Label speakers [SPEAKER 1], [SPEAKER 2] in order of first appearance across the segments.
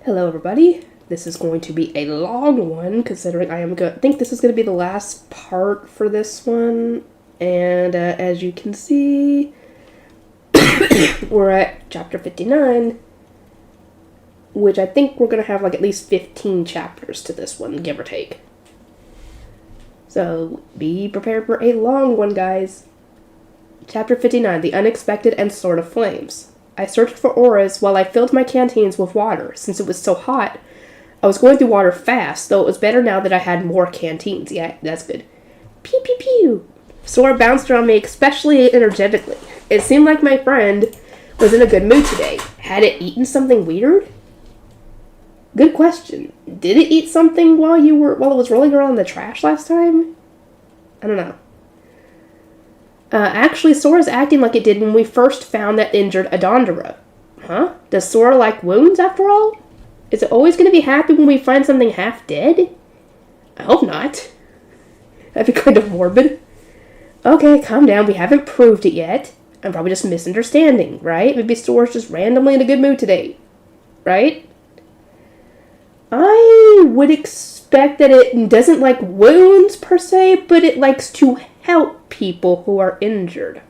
[SPEAKER 1] Hello everybody, this is going to be a long one considering I think this is going to be the last part for this one, and as you can see, we're at chapter 59, which I think we're going to have like at least 15 chapters to this one, give or take. So be prepared for a long one, guys. Chapter 59, The Unexpected and Sword of Flames. I searched for auras while I filled my canteens with water. Since it was so hot, I was going through water fast, though it was better now that I had more canteens. Yeah, that's good. Pew pew pew! Sora bounced around me especially energetically. It seemed like my friend was in a good mood today. Had it eaten something weird? Good question. Did it eat something while it was rolling around in the trash last time? I don't know. Actually, Sora's acting like it did when we first found that injured Adondora. Huh? Does Sora like wounds, after all? Is it always going to be happy when we find something half dead? I hope not. That'd be kind of morbid. Okay, calm down. We haven't proved it yet. I'm probably just misunderstanding, right? Maybe Sora's just randomly in a good mood today. Right? I would expect that it doesn't like wounds, per se, but it likes to help people who are injured.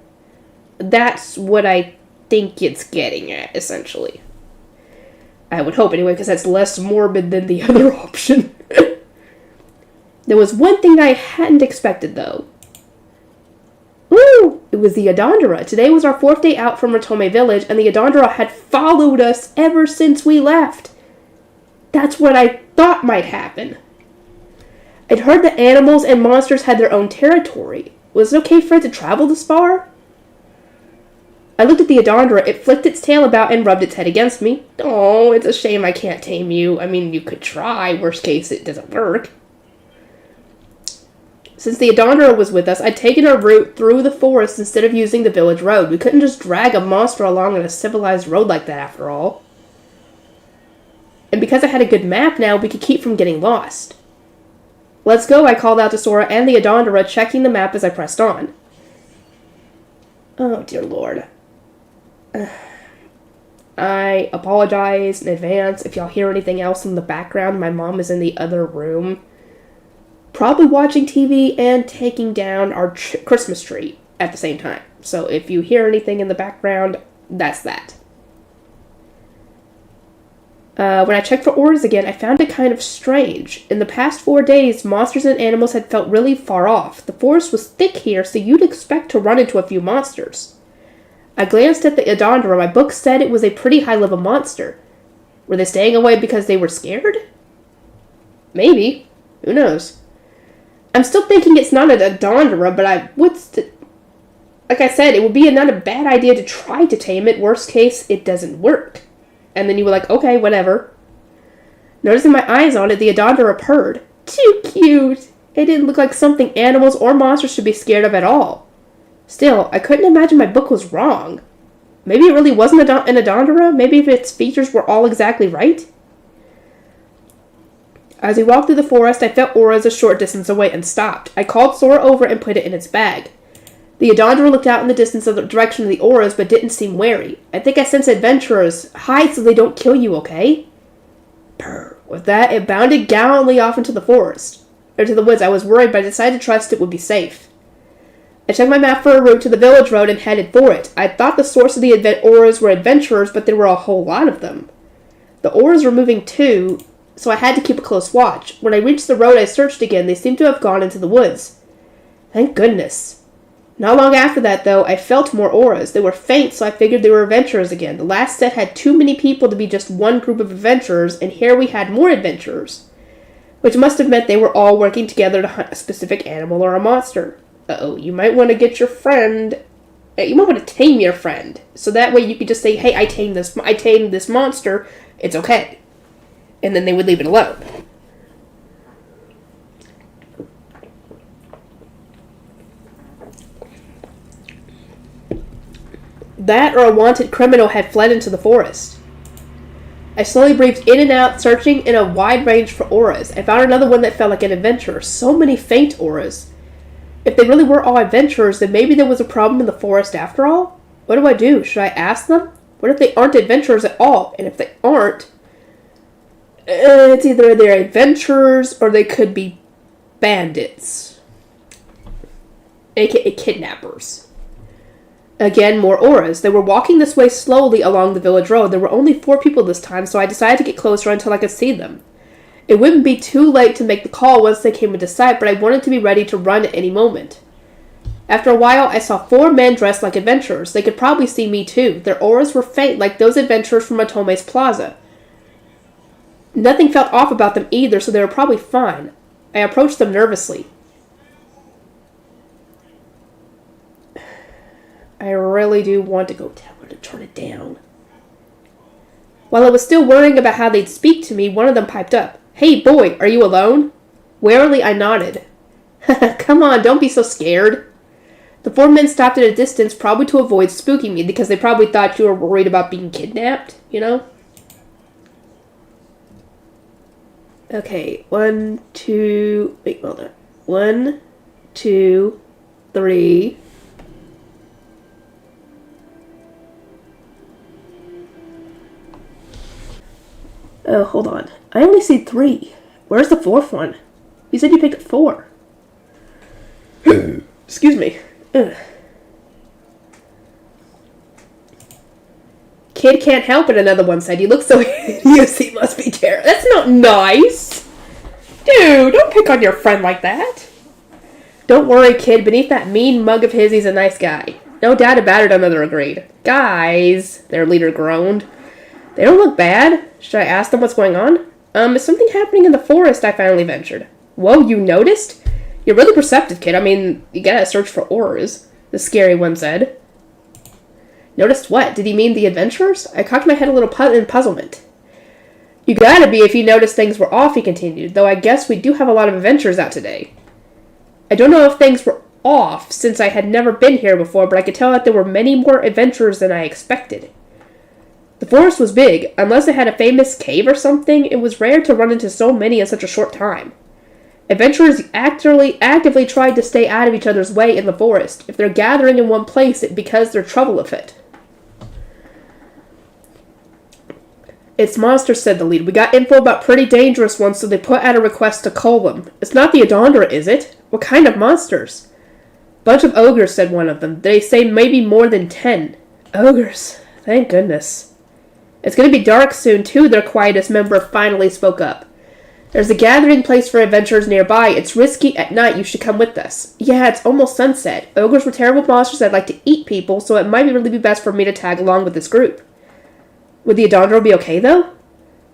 [SPEAKER 1] That's what I think it's getting at, essentially. I would hope anyway, because that's less morbid than the other option. There was one thing I hadn't expected, though. Ooh! It was the Adondora. Today was our 4th day out from Rotome Village, and the Adondora had followed us ever since we left. That's what I thought might happen. I'd heard that animals and monsters had their own territory. Was it okay for it to travel this far? I looked at the Adondora. It flicked its tail about and rubbed its head against me. Oh, it's a shame I can't tame you. I mean, you could try. Worst case, it doesn't work. Since the Adondora was with us, I'd taken a route through the forest instead of using the village road. We couldn't just drag a monster along on a civilized road like that, after all. And because I had a good map now, we could keep from getting lost. Let's go, I called out to Sora and the Adondora, checking the map as I pressed on. Oh, dear Lord. I apologize in advance if y'all hear anything else in the background. My mom is in the other room, probably watching TV and taking down our Christmas tree at the same time. So if you hear anything in the background, that's that. When I checked for auras again, I found it kind of strange. In the past 4 days, monsters and animals had felt really far off. The forest was thick here, so you'd expect to run into a few monsters. I glanced at the Adondora. My book said it was a pretty high-level monster. Were they staying away because they were scared? Maybe. Who knows? I'm still thinking it's not an Adondora, but like I said, it would be not a bad idea to try to tame it. Worst case, it doesn't work. And then you were like, okay, whatever. Noticing my eyes on it, the Adondora purred. Too cute! It didn't look like something animals or monsters should be scared of at all. Still, I couldn't imagine my book was wrong. Maybe it really wasn't an Adondora? Maybe if its features were all exactly right? As we walked through the forest, I felt auras a short distance away and stopped. I called Sora over and put it in its bag. The Adondora looked out in the distance of the direction of the auras, but didn't seem wary. I think I sense adventurers. Hide so they don't kill you, okay? Purr. With that, it bounded gallantly off into the forest. Or to the woods. I was worried, but I decided to trust it would be safe. I checked my map for a route to the village road and headed for it. I thought the source of the auras were adventurers, but there were a whole lot of them. The auras were moving too, so I had to keep a close watch. When I reached the road, I searched again. They seemed to have gone into the woods. Thank goodness. Not long after that, though, I felt more auras. They were faint, so I figured they were adventurers again. The last set had too many people to be just one group of adventurers, and here we had more adventurers. Which must have meant they were all working together to hunt a specific animal or a monster. Uh-oh, you might want to get your friend... You might want to tame your friend. So that way you could just say, hey, I tamed this monster. It's okay. And then they would leave it alone. That or a wanted criminal had fled into the forest. I slowly breathed in and out, searching in a wide range for auras. I found another one that felt like an adventurer. So many faint auras. If they really were all adventurers, then maybe there was a problem in the forest after all? What do? Should I ask them? What if they aren't adventurers at all? And if they aren't, It's either they're adventurers or they could be bandits. AKA kidnappers. Again, more auras. They were walking this way slowly along the village road. There were only 4 people this time, so I decided to get closer until I could see them. It wouldn't be too late to make the call once they came into sight, but I wanted to be ready to run at any moment. After a while, I saw 4 men dressed like adventurers. They could probably see me too. Their auras were faint, like those adventurers from Otome's Plaza. Nothing felt off about them either, so they were probably fine. I approached them nervously. I really do want to go tell her to turn it down. While I was still worrying about how they'd speak to me, one of them piped up. "Hey, boy, are you alone?" Warily, I nodded. "Come on, don't be so scared." The 4 men stopped at a distance, probably to avoid spooking me, because they probably thought you were worried about being kidnapped, you know? Okay, 1, 2... Wait, hold on. 1, 2, 3... Oh, hold on. I only see 3. Where's the 4th one? You said you picked 4. Excuse me. Ugh. Kid can't help it, another one said. You look so hideous, he must be terrible. That's not nice. Dude, don't pick on your friend like that. Don't worry, kid. Beneath that mean mug of his, he's a nice guy. No doubt about it, another agreed. Guys, their leader groaned. They don't look bad. Should I ask them what's going on? Is something happening in the forest, I finally ventured. Whoa, you noticed? You're really perceptive, kid. I mean, you gotta search for auras, the scary one said. Noticed what? Did he mean the adventurers? I cocked my head a little in puzzlement. You gotta be if you noticed things were off, he continued, though I guess we do have a lot of adventurers out today. I don't know if things were off, since I had never been here before, but I could tell that there were many more adventurers than I expected. The forest was big. Unless it had a famous cave or something, it was rare to run into so many in such a short time. Adventurers actively tried to stay out of each other's way in the forest. If they're gathering in one place, it's because they're trouble afoot. It's monsters, said the lead. We got info about pretty dangerous ones, so they put out a request to cull them. It's not the Adondra, is it? What kind of monsters? Bunch of ogres, said one of them. They say maybe more than 10. Ogres. Thank goodness. It's going to be dark soon, too, their quietest member finally spoke up. There's a gathering place for adventurers nearby. It's risky at night. You should come with us. Yeah, it's almost sunset. Ogres were terrible monsters that like to eat people, so it might really be best for me to tag along with this group. Would the Adondra be okay, though?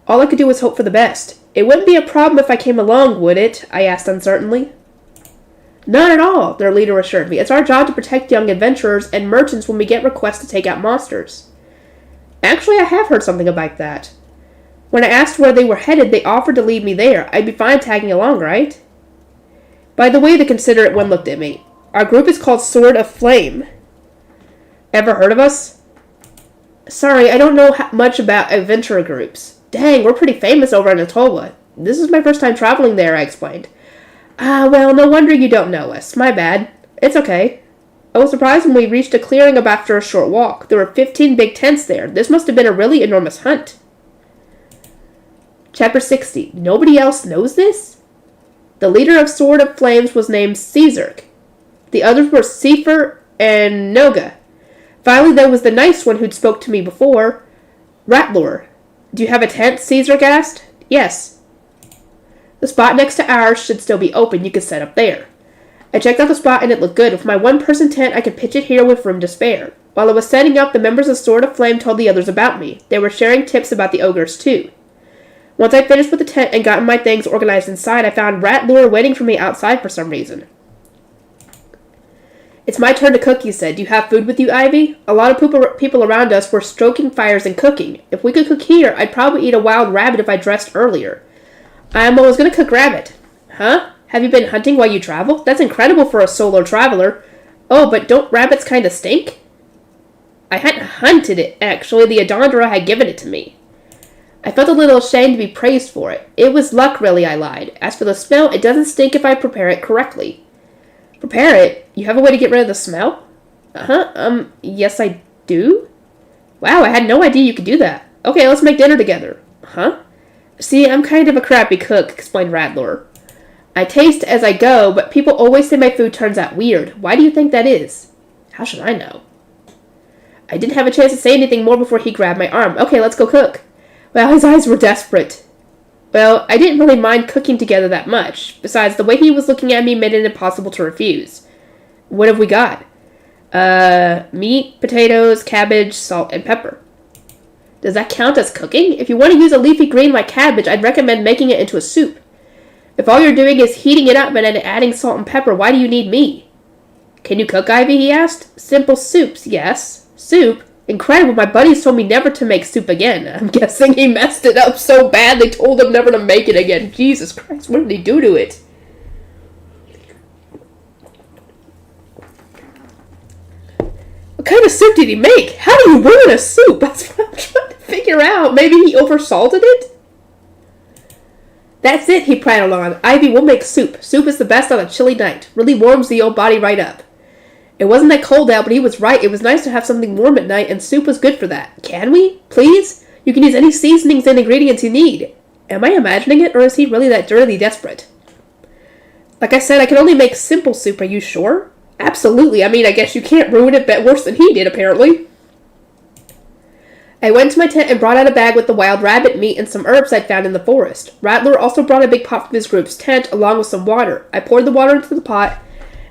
[SPEAKER 1] All I could do was hope for the best. It wouldn't be a problem if I came along, would it? I asked uncertainly. Not at all, their leader assured me. It's our job to protect young adventurers and merchants when we get requests to take out monsters. Actually, I have heard something about that. When I asked where they were headed, they offered to lead me there. I'd be fine tagging along, right? By the way, the considerate one looked at me. Our group is called Sword of Flame. Ever heard of us? Sorry, I don't know much about adventurer groups. Dang, we're pretty famous over in Atola. This is my first time traveling there, I explained. Well, no wonder you don't know us. My bad. It's okay. I was surprised when we reached a clearing after a short walk. There were 15 big tents there. This must have been a really enormous hunt. Chapter 60. Nobody else knows this? The leader of Sword of Flames was named Caesark. The others were Seifer and Noga. Finally, there was the nice one who'd spoke to me before. Ratlor. Do you have a tent? Caesark asked. Yes. The spot next to ours should still be open. You could set up there. I checked out the spot and it looked good. With my one-person tent, I could pitch it here with room to spare. While I was setting up, the members of Sword of Flame told the others about me. They were sharing tips about the ogres, too. Once I finished with the tent and gotten my things organized inside, I found Ratlure waiting for me outside for some reason. It's my turn to cook, he said. Do you have food with you, Ivy? A lot of people around us were stoking fires and cooking. If we could cook here, I'd probably eat a wild rabbit if I dressed earlier. I was going to cook rabbit. Huh? Have you been hunting while you travel? That's incredible for a solo traveler. Oh, but don't rabbits kind of stink? I hadn't hunted it, actually. The Adondra had given it to me. I felt a little ashamed to be praised for it. It was luck, really, I lied. As for the smell, it doesn't stink if I prepare it correctly. Prepare it? You have a way to get rid of the smell? Yes I do? Wow, I had no idea you could do that. Okay, let's make dinner together. Huh? See, I'm kind of a crappy cook, explained Rattler. I taste as I go, but people always say my food turns out weird. Why do you think that is? How should I know? I didn't have a chance to say anything more before he grabbed my arm. Okay, let's go cook. Well, his eyes were desperate. Well, I didn't really mind cooking together that much. Besides, the way he was looking at me made it impossible to refuse. What have we got? Meat, potatoes, cabbage, salt, and pepper. Does that count as cooking? If you want to use a leafy green like cabbage, I'd recommend making it into a soup. If all you're doing is heating it up and then adding salt and pepper, why do you need me? Can you cook, Ivy? He asked. Simple soups, yes. Soup? Incredible, my buddies told me never to make soup again. I'm guessing he messed it up so bad they told him never to make it again. Jesus Christ, what did he do to it? What kind of soup did he make? How do you ruin a soup? That's what I'm trying to figure out. Maybe he oversalted it? That's it, he prattled on. Ivy, we'll make soup. Soup is the best on a chilly night. Really warms the old body right up. It wasn't that cold out, but he was right. It was nice to have something warm at night, and soup was good for that. Can we? Please? You can use any seasonings and ingredients you need. Am I imagining it, or is he really that dirtily desperate? Like I said, I can only make simple soup. Are you sure? Absolutely. I mean, I guess you can't ruin it worse than he did, apparently. I went to my tent and brought out a bag with the wild rabbit meat and some herbs I'd found in the forest. Rattler also brought a big pot from his group's tent, along with some water. I poured the water into the pot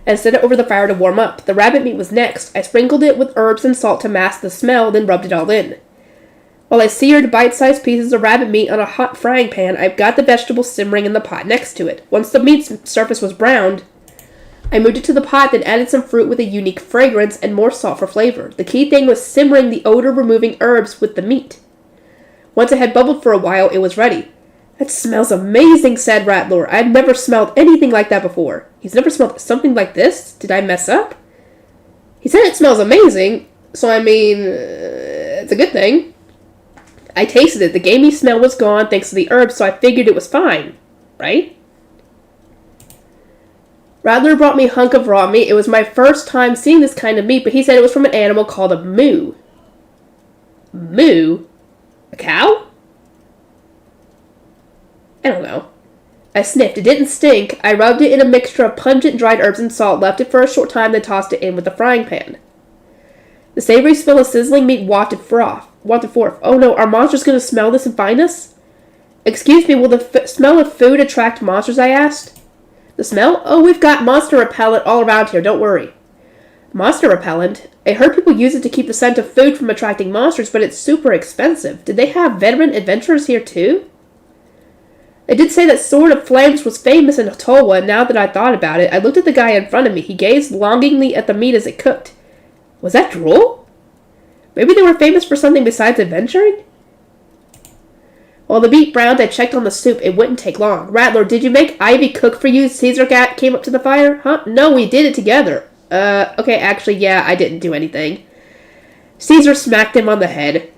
[SPEAKER 1] and set it over the fire to warm up. The rabbit meat was next. I sprinkled it with herbs and salt to mask the smell, then rubbed it all in. While I seared bite-sized pieces of rabbit meat on a hot frying pan, I got the vegetables simmering in the pot next to it. Once the meat's surface was browned, I moved it to the pot, then added some fruit with a unique fragrance and more salt for flavor. The key thing was simmering the odor-removing herbs with the meat. Once it had bubbled for a while, it was ready. That smells amazing, said Rattler. I'd never smelled anything like that before. He's never smelled something like this? Did I mess up? He said it smells amazing, so I mean, it's a good thing. I tasted it. The gamey smell was gone thanks to the herbs, so I figured it was fine. Right? Rattler brought me a hunk of raw meat. It was my first time seeing this kind of meat, but he said it was from an animal called a moo. Moo? A cow? I don't know. I sniffed. It didn't stink. I rubbed it in a mixture of pungent dried herbs and salt, left it for a short time, then tossed it in with the frying pan. The savory smell of sizzling meat wafted forth. Oh no, are monsters going to smell this and find us? Excuse me, will the smell of food attract monsters, I asked. The smell? Oh, we've got monster repellent all around here, don't worry. Monster repellent? I heard people use it to keep the scent of food from attracting monsters, but it's super expensive. Did they have veteran adventurers here too? They did say that Sword of Flames was famous in Towa, and now that I thought about it, I looked at the guy in front of me. He gazed longingly at the meat as it cooked. Was that drool? Maybe they were famous for something besides adventuring? While the meat browned, I checked on the soup. It wouldn't take long. Rattler, did you make Ivy cook for you? Caesar came up to the fire. Huh? No, we did it together. Okay, actually, yeah, I didn't do anything. Caesar smacked him on the head.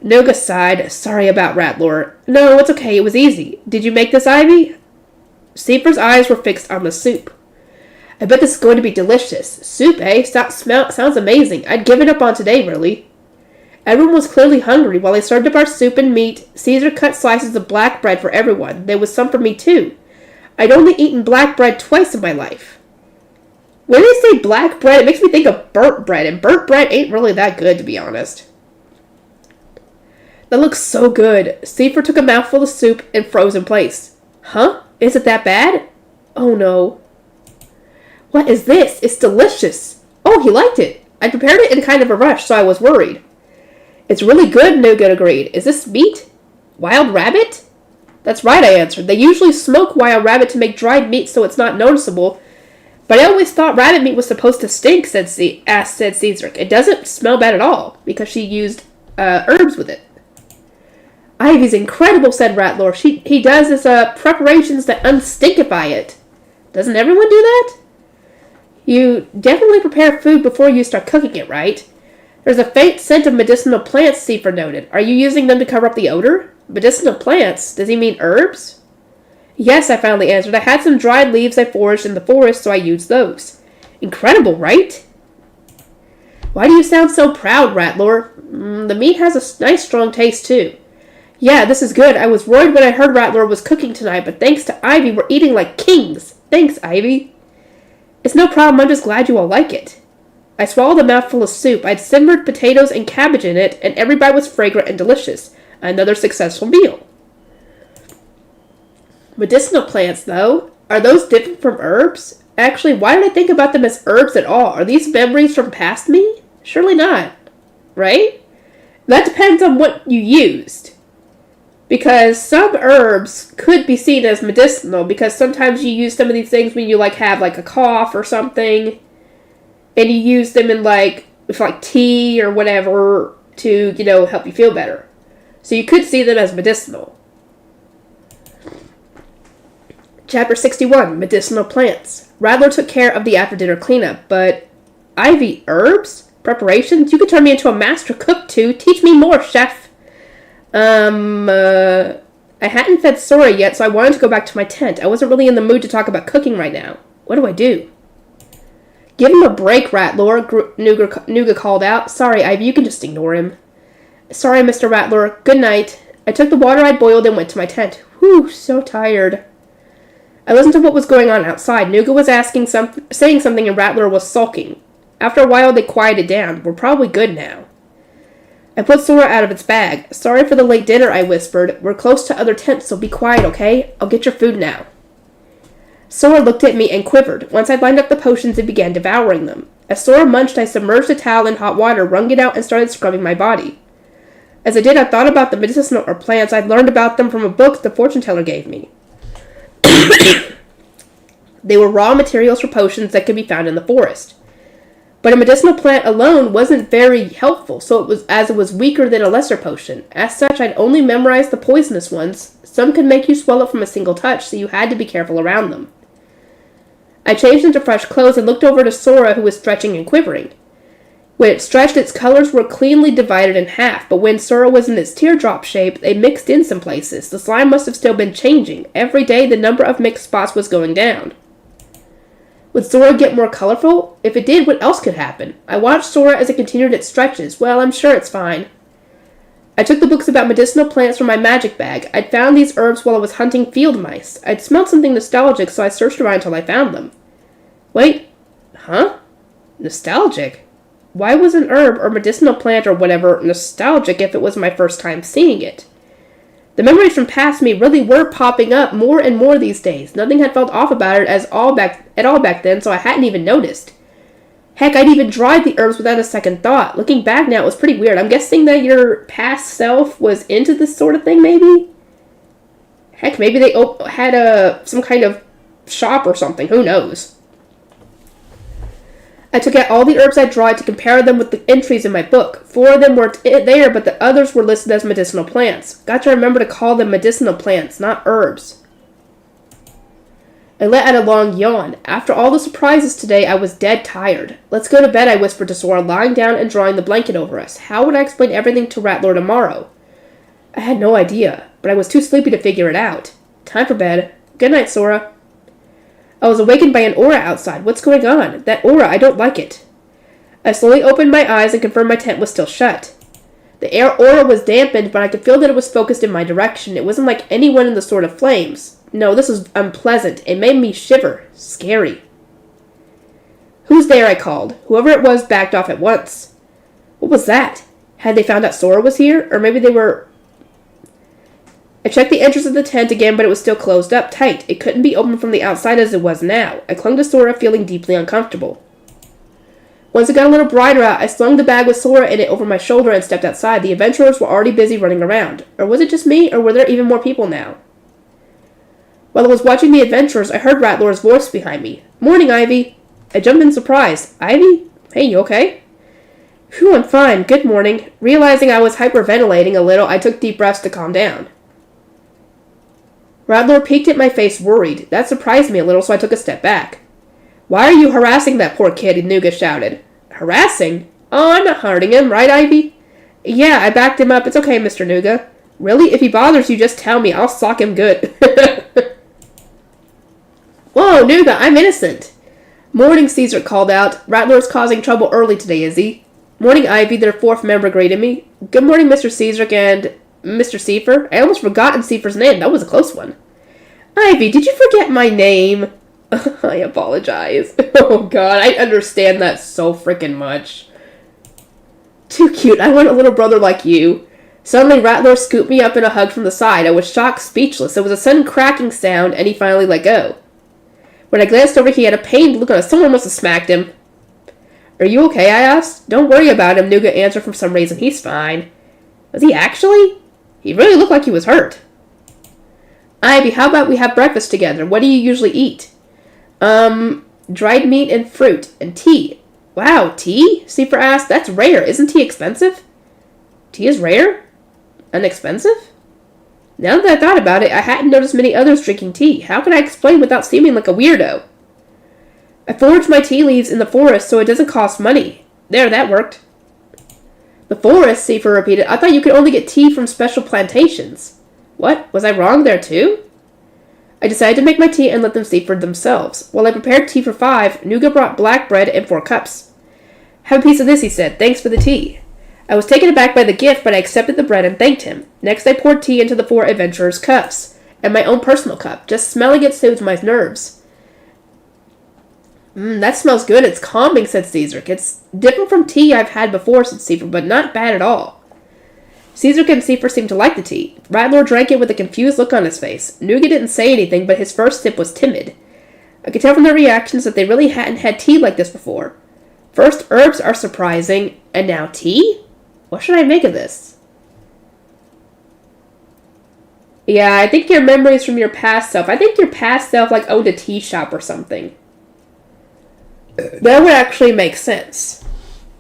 [SPEAKER 1] Noga sighed. Sorry about Rattler. No, it's okay. It was easy. Did you make this, Ivy? Caesar's eyes were fixed on the soup. I bet this is going to be delicious. Soup, eh? Sounds amazing. I'd give it up on today, really. Everyone was clearly hungry. While I served up our soup and meat, Caesar cut slices of black bread for everyone. There was some for me, too. I'd only eaten black bread twice in my life. When they say black bread, it makes me think of burnt bread, and burnt bread ain't really that good, to be honest. That looks so good. Caesar took a mouthful of soup and froze in place. Huh? Is it that bad? Oh, no. What is this? It's delicious. Oh, he liked it. I prepared it in kind of a rush, so I was worried. It's really good, Noga agreed. Is this meat? Wild rabbit? That's right, I answered. They usually smoke wild rabbit to make dried meat so it's not noticeable. But I always thought rabbit meat was supposed to stink, said Caesar. It doesn't smell bad at all, because she used herbs with it. Ivy's incredible, said Rattler. He does his preparations that unstinkify it. Doesn't everyone do that? You definitely prepare food before you start cooking it, right? There's a faint scent of medicinal plants, Caesar noted. Are you using them to cover up the odor? Medicinal plants? Does he mean herbs? Yes, I finally answered. I had some dried leaves I foraged in the forest, so I used those. Incredible, right? Why do you sound so proud, Rattler? The meat has a nice strong taste, too. Yeah, this is good. I was worried when I heard Rattler was cooking tonight, but thanks to Ivy, we're eating like kings. Thanks, Ivy. It's no problem, I'm just glad you all like it. I swallowed a mouthful of soup. I'd simmered potatoes and cabbage in it, and every bite was fragrant and delicious. Another successful meal. Medicinal plants, though? Are those different from herbs? Actually, why did I think about them as herbs at all? Are these memories from past me? Surely not. Right? That depends on what you used. Because some herbs could be seen as medicinal, because sometimes you use some of these things when you have a cough or something, and you use them in with tea or whatever to, help you feel better. So you could see them as medicinal. Chapter 61, Medicinal Plants. Rattler took care of the after-dinner cleanup, but Ivy, herbs? Preparations? You could turn me into a master cook, too. Teach me more, chef. I hadn't fed Sora yet, so I wanted to go back to my tent. I wasn't really in the mood to talk about cooking right now. What do I do? Give him a break, Rattler, Nuga called out. Sorry, Ivy, you can just ignore him. Sorry, Mr. Rattler. Good night. I took the water I'd boiled and went to my tent. Whew, so tired. I listened to what was going on outside. Nuga was saying something and Rattler was sulking. After a while, they quieted down. We're probably good now. I put Sora out of its bag. Sorry for the late dinner, I whispered. We're close to other tents, so be quiet, okay? I'll get your food now. Sora looked at me and quivered. Once I'd lined up the potions and began devouring them. As Sora munched, I submerged a towel in hot water, wrung it out, and started scrubbing my body. As I did, I thought about the medicinal plants I'd learned about them from a book the fortune teller gave me. They were raw materials for potions that could be found in the forest. But a medicinal plant alone wasn't very helpful, so it was weaker than a lesser potion. As such, I'd only memorized the poisonous ones. Some could make you swell up from a single touch, so you had to be careful around them. I changed into fresh clothes and looked over to Sora, who was stretching and quivering. When it stretched, its colors were cleanly divided in half, but when Sora was in its teardrop shape, they mixed in some places. The slime must have still been changing. Every day, the number of mixed spots was going down. Would Sora get more colorful? If it did, what else could happen? I watched Sora as it continued its stretches. Well, I'm sure it's fine. I took the books about medicinal plants from my magic bag. I'd found these herbs while I was hunting field mice. I'd smelled something nostalgic, so I searched around until I found them. Wait, huh? Nostalgic? Why was an herb or medicinal plant or whatever nostalgic if it was my first time seeing it? The memories from past me really were popping up more and more these days. Nothing had felt off about it at all back then, so I hadn't even noticed. Heck, I'd even dried the herbs without a second thought. Looking back now, it was pretty weird. I'm guessing that your past self was into this sort of thing, maybe? Heck, maybe they had some kind of shop or something. Who knows? I took out all the herbs I dried to compare them with the entries in my book. 4 of them weren't there, but the others were listed as medicinal plants. Got to remember to call them medicinal plants, not herbs. I let out a long yawn. After all the surprises today, I was dead tired. Let's go to bed, I whispered to Sora, lying down and drawing the blanket over us. How would I explain everything to Rattler tomorrow? I had no idea, but I was too sleepy to figure it out. Time for bed. Good night, Sora. I was awakened by an aura outside. What's going on? That aura, I don't like it. I slowly opened my eyes and confirmed my tent was still shut. The aura was dampened, but I could feel that it was focused in my direction. It wasn't like anyone in the sword of flames. No, this was unpleasant. It made me shiver. Scary. Who's there? I called. Whoever it was backed off at once. What was that? Had they found out Sora was here? Or maybe they were... I checked the entrance of the tent again, but it was still closed up tight. It couldn't be opened from the outside as it was now. I clung to Sora, feeling deeply uncomfortable. Once it got a little brighter out, I slung the bag with Sora in it over my shoulder and stepped outside. The adventurers were already busy running around. Or was it just me, or were there even more people now? While I was watching the adventurers, I heard Rattler's voice behind me. Morning, Ivy. I jumped in surprise. Ivy? Hey, you okay? Phew, I'm fine. Good morning. Realizing I was hyperventilating a little, I took deep breaths to calm down. Rattler peeked at my face, worried. That surprised me a little, so I took a step back. Why are you harassing that poor kid? Nuga shouted. Harassing? Oh, I'm not hurting him, right, Ivy? Yeah, I backed him up. It's okay, Mr. Nuga. Really? If he bothers you, just tell me. I'll sock him good. Whoa, Nuga, I'm innocent. Morning, Caesar called out. Rattler's causing trouble early today, is he? Morning, Ivy, their fourth member greeted me. Good morning, Mr. Caesar, and Mr. Seifer? I almost forgotten Seifer's name. That was a close one. Ivy, did you forget my name? I apologize. Oh god, I understand that so freaking much. Too cute. I want a little brother like you. Suddenly, Rattler scooped me up in a hug from the side. I was shocked, speechless. There was a sudden cracking sound, and he finally let go. When I glanced over, he had a pained look on us. Someone must have smacked him. Are you okay? I asked. Don't worry about him, Nougat answered for some reason. He's fine. Was he actually? He really looked like he was hurt. Ivy, how about we have breakfast together? What do you usually eat? Dried meat and fruit, and tea. Wow, tea? Seifer asked. That's rare. Isn't tea expensive? Tea is rare? And expensive? Now that I thought about it, I hadn't noticed many others drinking tea. How could I explain without seeming like a weirdo? I foraged my tea leaves in the forest so it doesn't cost money. There, that worked. The forest, Seifer repeated. I thought you could only get tea from special plantations. What? Was I wrong there too? I decided to make my tea and let them see for themselves. While I prepared tea for 5, Nougat brought black bread and 4 cups. Have a piece of this, he said. Thanks for the tea. I was taken aback by the gift, but I accepted the bread and thanked him. Next, I poured tea into the 4 adventurers' cups, and my own personal cup. Just smelling it soothed my nerves. That smells good. It's calming, said Caesark. It's different from tea I've had before, said Seifer, but not bad at all. Caesark and Seifer seemed to like the tea. Rattler drank it with a confused look on his face. Nougat didn't say anything, but his first sip was timid. I could tell from their reactions that they really hadn't had tea like this before. First, herbs are surprising, and now tea? What should I make of this? Yeah, I think your memories from your past self. I think your past self, owned a tea shop or something. That would actually make sense.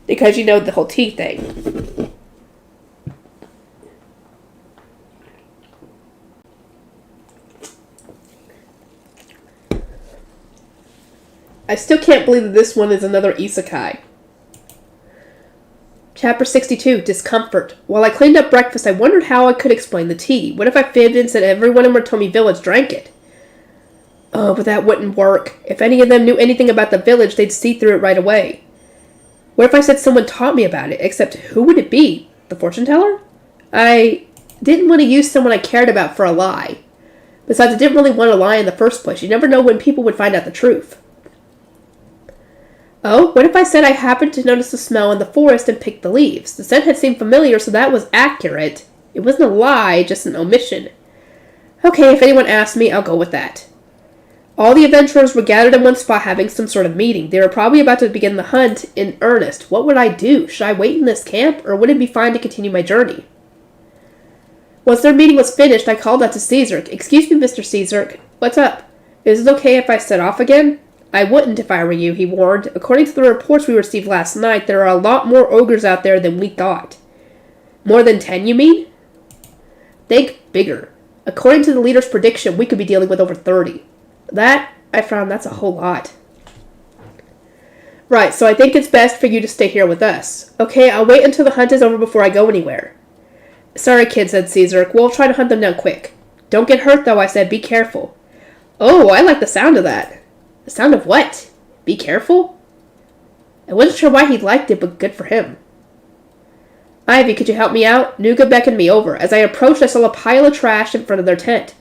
[SPEAKER 1] Because you know the whole tea thing. I still can't believe that this one is another isekai. Chapter 62, Discomfort. While I cleaned up breakfast, I wondered how I could explain the tea. What if I fibbed and said everyone in Murtomi Village drank it? Oh, but that wouldn't work. If any of them knew anything about the village, they'd see through it right away. What if I said someone taught me about it? Except who would it be? The fortune teller? I didn't want to use someone I cared about for a lie. Besides, I didn't really want to lie in the first place. You never know when people would find out the truth. Oh, what if I said I happened to notice the smell in the forest and picked the leaves? The scent had seemed familiar, so that was accurate. It wasn't a lie, just an omission. Okay, if anyone asks me, I'll go with that. All the adventurers were gathered in one spot having some sort of meeting. They were probably about to begin the hunt in earnest. What would I do? Should I wait in this camp, or would it be fine to continue my journey? Once their meeting was finished, I called out to Caesark. Excuse me, Mr. Caesark. What's up? Is it okay if I set off again? I wouldn't if I were you, he warned. According to the reports we received last night, there are a lot more ogres out there than we thought. More than 10, you mean? Think bigger. According to the leader's prediction, we could be dealing with over 30. That, I found, that's a whole lot. Right, so I think it's best for you to stay here with us. Okay, I'll wait until the hunt is over before I go anywhere. Sorry, kid, said Caesark. We'll try to hunt them down quick. Don't get hurt, though, I said. Be careful. Oh, I like the sound of that. The sound of what? Be careful? I wasn't sure why he liked it, but good for him. Ivy, could you help me out? Nougat beckoned me over. As I approached, I saw a pile of trash in front of their tent.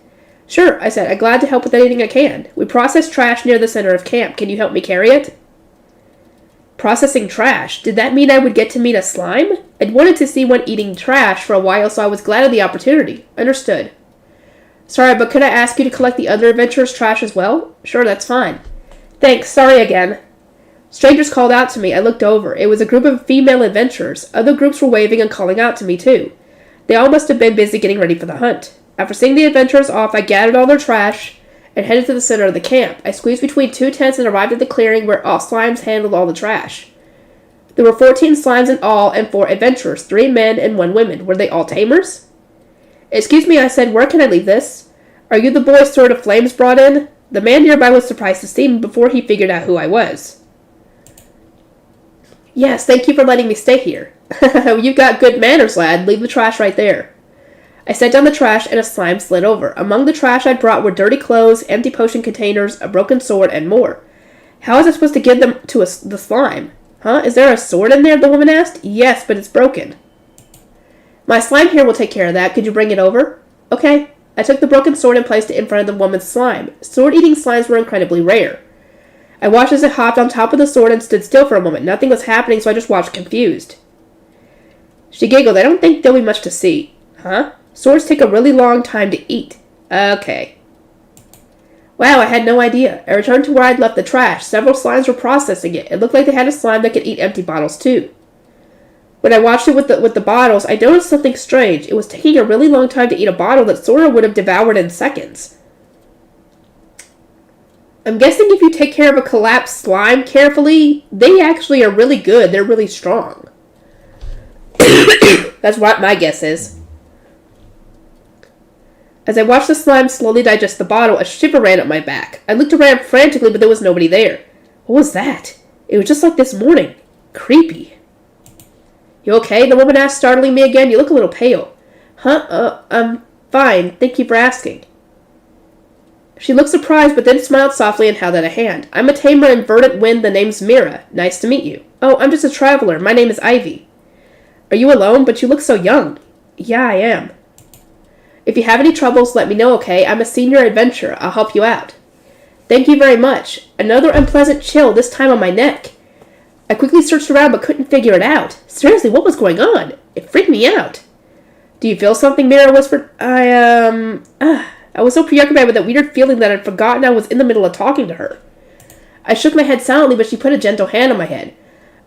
[SPEAKER 1] Sure, I said. I'm glad to help with anything I can. We process trash near the center of camp. Can you help me carry it? Processing trash? Did that mean I would get to meet a slime? I'd wanted to see one eating trash for a while, so I was glad of the opportunity. Understood. Sorry, but could I ask you to collect the other adventurers' trash as well? Sure, that's fine. Thanks, sorry again. Strangers called out to me. I looked over. It was a group of female adventurers. Other groups were waving and calling out to me, too. They all must have been busy getting ready for the hunt. After seeing the adventurers off, I gathered all their trash and headed to the center of the camp. I squeezed between 2 tents and arrived at the clearing where all slimes handled all the trash. There were 14 slimes in all and 4 adventurers, 3 men and 1 woman. Were they all tamers? Excuse me, I said. Where can I leave this? Are you the boy Sword of Flames brought in? The man nearby was surprised to see me before he figured out who I was. Yes, thank you for letting me stay here. You've got good manners, lad. Leave the trash right there. I set down the trash and a slime slid over. Among the trash I'd brought were dirty clothes, empty potion containers, a broken sword, and more. How was I supposed to give them to the slime? Huh? Is there a sword in there? The woman asked. Yes, but it's broken. My slime here will take care of that. Could you bring it over? Okay. I took the broken sword and placed it in front of the woman's slime. Sword-eating slimes were incredibly rare. I watched as it hopped on top of the sword and stood still for a moment. Nothing was happening, so I just watched confused. She giggled. I don't think there'll be much to see. Huh? Swords take a really long time to eat. Okay. Wow, I had no idea. I returned to where I'd left the trash. Several slimes were processing it. It looked like they had a slime that could eat empty bottles too. When I watched it with the bottles, I noticed something strange. It was taking a really long time to eat a bottle that Sora would have devoured in seconds. I'm guessing if you take care of a collapsed slime carefully, they actually are really good. They're really strong. That's what my guess is. As I watched the slime slowly digest the bottle, a shiver ran up my back. I looked around frantically, but there was nobody there. What was that? It was just like this morning. Creepy. You okay? The woman asked, startling me again. You look a little pale. Huh? I'm fine. Thank you for asking. She looked surprised, but then smiled softly and held out a hand. I'm a Tamer in Verdant Wind. The name's Mira. Nice to meet you. Oh, I'm just a traveler. My name is Ivy. Are you alone? But you look so young. Yeah, I am. If you have any troubles, let me know, okay? I'm a senior adventurer. I'll help you out. Thank you very much. Another unpleasant chill, this time on my neck. I quickly searched around but couldn't figure it out. Seriously, what was going on? It freaked me out. Do you feel something? Mira whispered. I was so preoccupied with that weird feeling that I'd forgotten I was in the middle of talking to her. I shook my head silently, but she put a gentle hand on my head.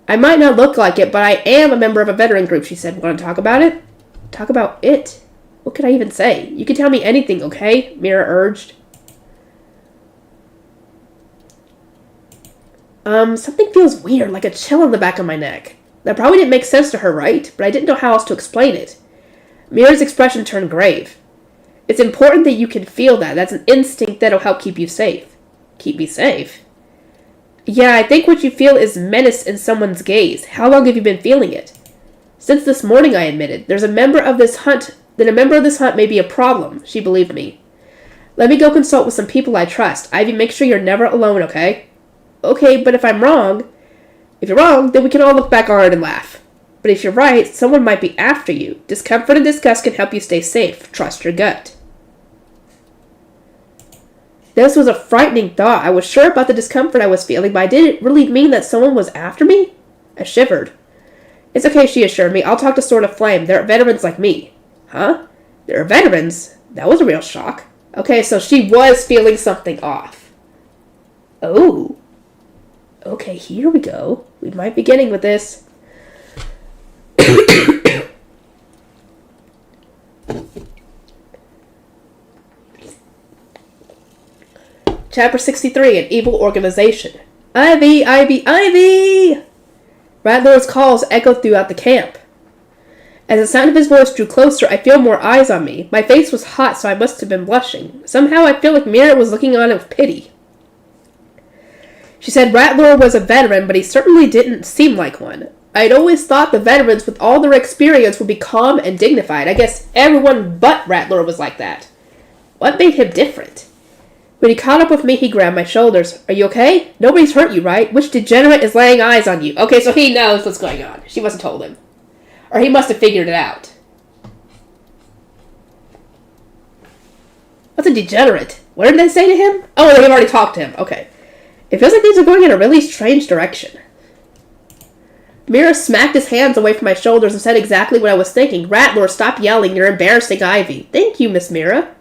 [SPEAKER 1] I might not look like it, but I am a member of a veteran group, she said. Want to talk about it? Talk about it? What could I even say? You can tell me anything, okay? Mira urged. Something feels weird, like a chill on the back of my neck. That probably didn't make sense to her, right? But I didn't know how else to explain it. Mira's expression turned grave. It's important that you can feel that. That's an instinct that'll help keep you safe. Keep me safe? Yeah, I think what you feel is menace in someone's gaze. How long have you been feeling it? Since this morning, I admitted. Then a member of this hunt may be a problem, she believed me. Let me go consult with some people I trust. Ivy, make sure you're never alone, okay? Okay, but if I'm wrong... If you're wrong, then we can all look back on it and laugh. But if you're right, someone might be after you. Discomfort and disgust can help you stay safe. Trust your gut. This was a frightening thought. I was sure about the discomfort I was feeling, but I didn't really mean that someone was after me. I shivered. It's okay, she assured me. I'll talk to Sword of Flame. They're veterans like me. Huh? They're veterans? That was a real shock. Okay, so she was feeling something off. Oh. Okay, here we go. We might be getting with this. Chapter 63, An Evil Organization. Ivy, Ivy, Ivy! Rattler's calls echoed throughout the camp. As the sound of his voice drew closer, I felt more eyes on me. My face was hot, so I must have been blushing. Somehow I feel like Mira was looking on with pity. She said Rattler was a veteran, but he certainly didn't seem like one. I had always thought the veterans with all their experience would be calm and dignified. I guess everyone but Rattler was like that. What made him different? When he caught up with me, he grabbed my shoulders. Are you okay? Nobody's hurt you, right? Which degenerate is laying eyes on you? Okay, so he knows what's going on. She must have told him. Or he must have figured it out. What's a degenerate? What did they say to him? Oh, they've already talked to him. Okay. It feels like things are going in a really strange direction. Mira smacked his hands away from my shoulders and said exactly what I was thinking. Rattler, stop yelling. You're embarrassing Ivy. Thank you, Miss Mira.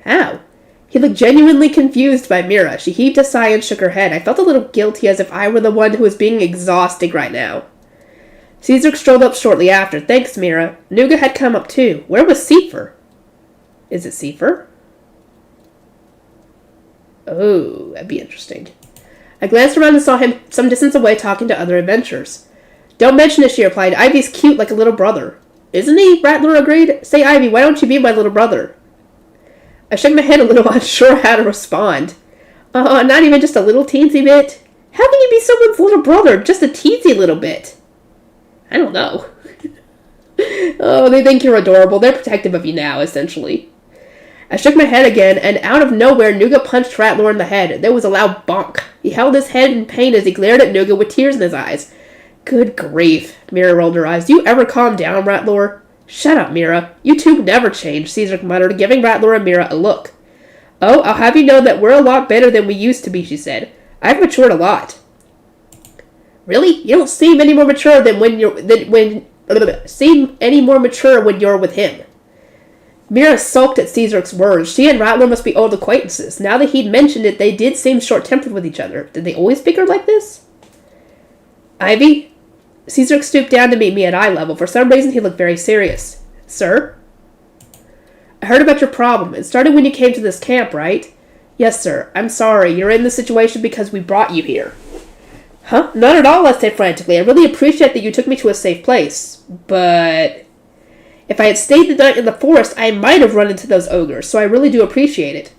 [SPEAKER 1] How? He looked genuinely confused by Mira. She heaved a sigh and shook her head. I felt a little guilty, as if I were the one who was being exhausting right now. Caesar strolled up shortly after. Thanks, Mira. Nuga had come up too. Where was Seifer? Is it Seifer? Oh, that'd be interesting. I glanced around and saw him some distance away talking to other adventurers. Don't mention it, she replied. Ivy's cute like a little brother. Isn't he? Rattler agreed. Say, Ivy, why don't you be my little brother? I shook my head a little, unsure how to respond. Not even just a little teensy bit? How can you be someone's little brother? Just a teensy little bit. I don't know. Oh, they think you're adorable. They're protective of you now, essentially. I shook my head again, and out of nowhere, Nuga punched Rattler in the head. There was a loud bonk. He held his head in pain as he glared at Nuga with tears in his eyes. Good grief, Mira rolled her eyes. Do you ever calm down, Rattler? Shut up, Mira. You two never change, Caesar muttered, giving Rattler and Mira a look. Oh, I'll have you know that we're a lot better than we used to be, she said. I've matured a lot. Really? You don't seem any more mature seem any more mature when you're with him. Mira sulked at Caesar's words. She and Rattler must be old acquaintances. Now that he'd mentioned it, they did seem short-tempered with each other. Did they always bicker like this? Ivy? Caesar stooped down to meet me at eye level. For some reason, he looked very serious. Sir? I heard about your problem. It started when you came to this camp, right? Yes, sir. I'm sorry. You're in this situation because we brought you here. Huh? Not at all, I said frantically. I really appreciate that you took me to a safe place. But if I had stayed the night in the forest, I might have run into those ogres, so I really do appreciate it.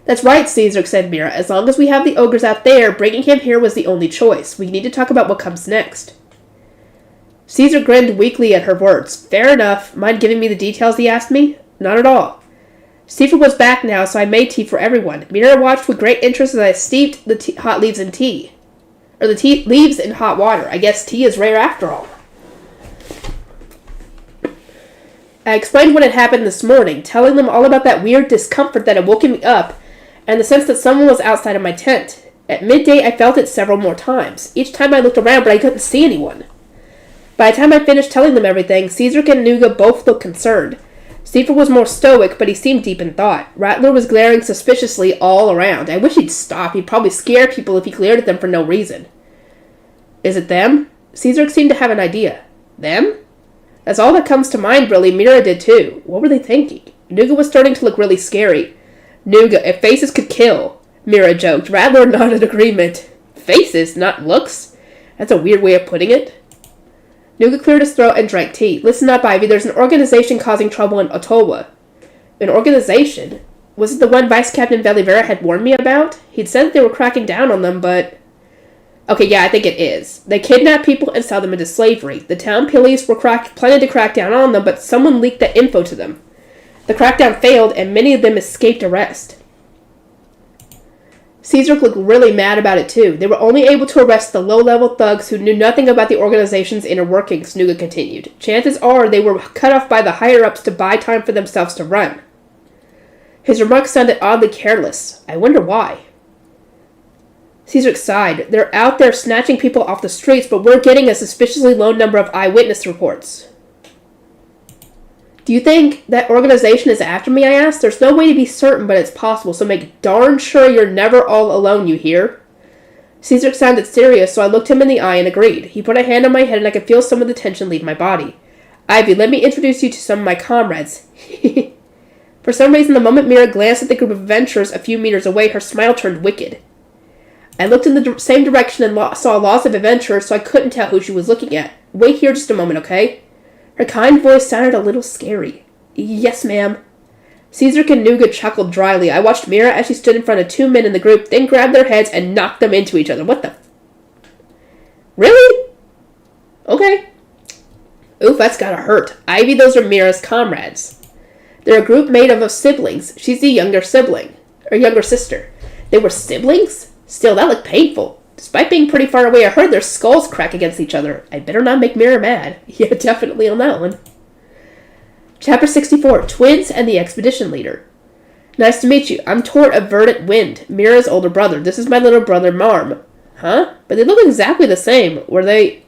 [SPEAKER 1] That's right, Caesar, said Mira. As long as we have the ogres out there, bringing him here was the only choice. We need to talk about what comes next. Caesar grinned weakly at her words. Fair enough. Mind giving me the details, he asked me? Not at all. Seafood was back now, so I made tea for everyone. Mira watched with great interest as I steeped the hot leaves in tea. Or the leaves in hot water. I guess tea is rare after all. I explained what had happened this morning, telling them all about that weird discomfort that had woken me up, and the sense that someone was outside of my tent. At midday, I felt it several more times. Each time I looked around, but I couldn't see anyone. By the time I finished telling them everything, Caesar and Nuga both looked concerned. Caesar was more stoic, but he seemed deep in thought. Rattler was glaring suspiciously all around. I wish he'd stop. He'd probably scare people if he glared at them for no reason. Is it them? Caesar seemed to have an idea. Them? That's all that comes to mind, really. Mira did too. What were they thinking? Nuga was starting to look really scary. Nuga, if faces could kill, Mira joked. Rattler nodded agreement. Faces, not looks? That's a weird way of putting it. Nuga cleared his throat and drank tea. Listen up, Ivy. There's an organization causing trouble in Ottawa. An organization? Was it the one Vice Captain Velivera had warned me about? He'd said that they were cracking down on them, but... Okay, yeah, I think it is. They kidnap people and sell them into slavery. The town police were planning to crack down on them, but someone leaked that info to them. The crackdown failed, and many of them escaped arrest. Caesar looked really mad about it, too. They were only able to arrest the low-level thugs who knew nothing about the organization's inner workings, Nuga continued. Chances are they were cut off by the higher-ups to buy time for themselves to run. His remarks sounded oddly careless. I wonder why. Caesar sighed. They're out there snatching people off the streets, but we're getting a suspiciously low number of eyewitness reports. Do you think that organization is after me, I asked? There's no way to be certain, but it's possible, so make darn sure you're never all alone, you hear? Caesar sounded serious, so I looked him in the eye and agreed. He put a hand on my head and I could feel some of the tension leave my body. Ivy, let me introduce you to some of my comrades. For some reason, the moment Mira glanced at the group of adventurers a few meters away, her smile turned wicked. I looked in the same direction and saw lots of adventurers, so I couldn't tell who she was looking at. Wait here just a moment, okay? Her kind voice sounded a little scary. Yes, ma'am. Caesar and Nuga chuckled dryly. I watched Mira as she stood in front of two men in the group, then grabbed their heads and knocked them into each other. What the... Really? Okay. Oof, that's gotta hurt. Ivy, those are Mira's comrades. They're a group made up of siblings. She's the younger sibling. Or younger sister. They were siblings? Still, that looked painful. Despite being pretty far away, I heard their skulls crack against each other. I'd better not make Mira mad. Yeah, definitely on that one. Chapter 64, Twins and the Expedition Leader. Nice to meet you. I'm Tort of Verdant Wind, Mira's older brother. This is my little brother, Marm. Huh? But they look exactly the same. Were they...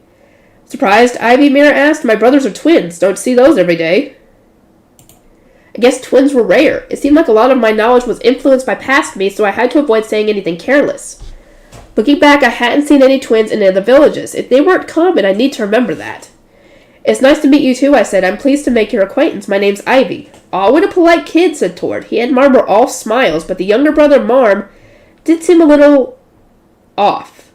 [SPEAKER 1] Surprised, Ivy? Mira asked. My brothers are twins. Don't see those every day. I guess twins were rare. It seemed like a lot of my knowledge was influenced by past me, so I had to avoid saying anything careless. Looking back, I hadn't seen any twins in any of the villages. If they weren't common, I need to remember that. It's nice to meet you too, I said. I'm pleased to make your acquaintance. My name's Ivy. Aw, what a polite kid, said Tord. He and Marm were all smiles, but the younger brother, Marm, did seem a little... off.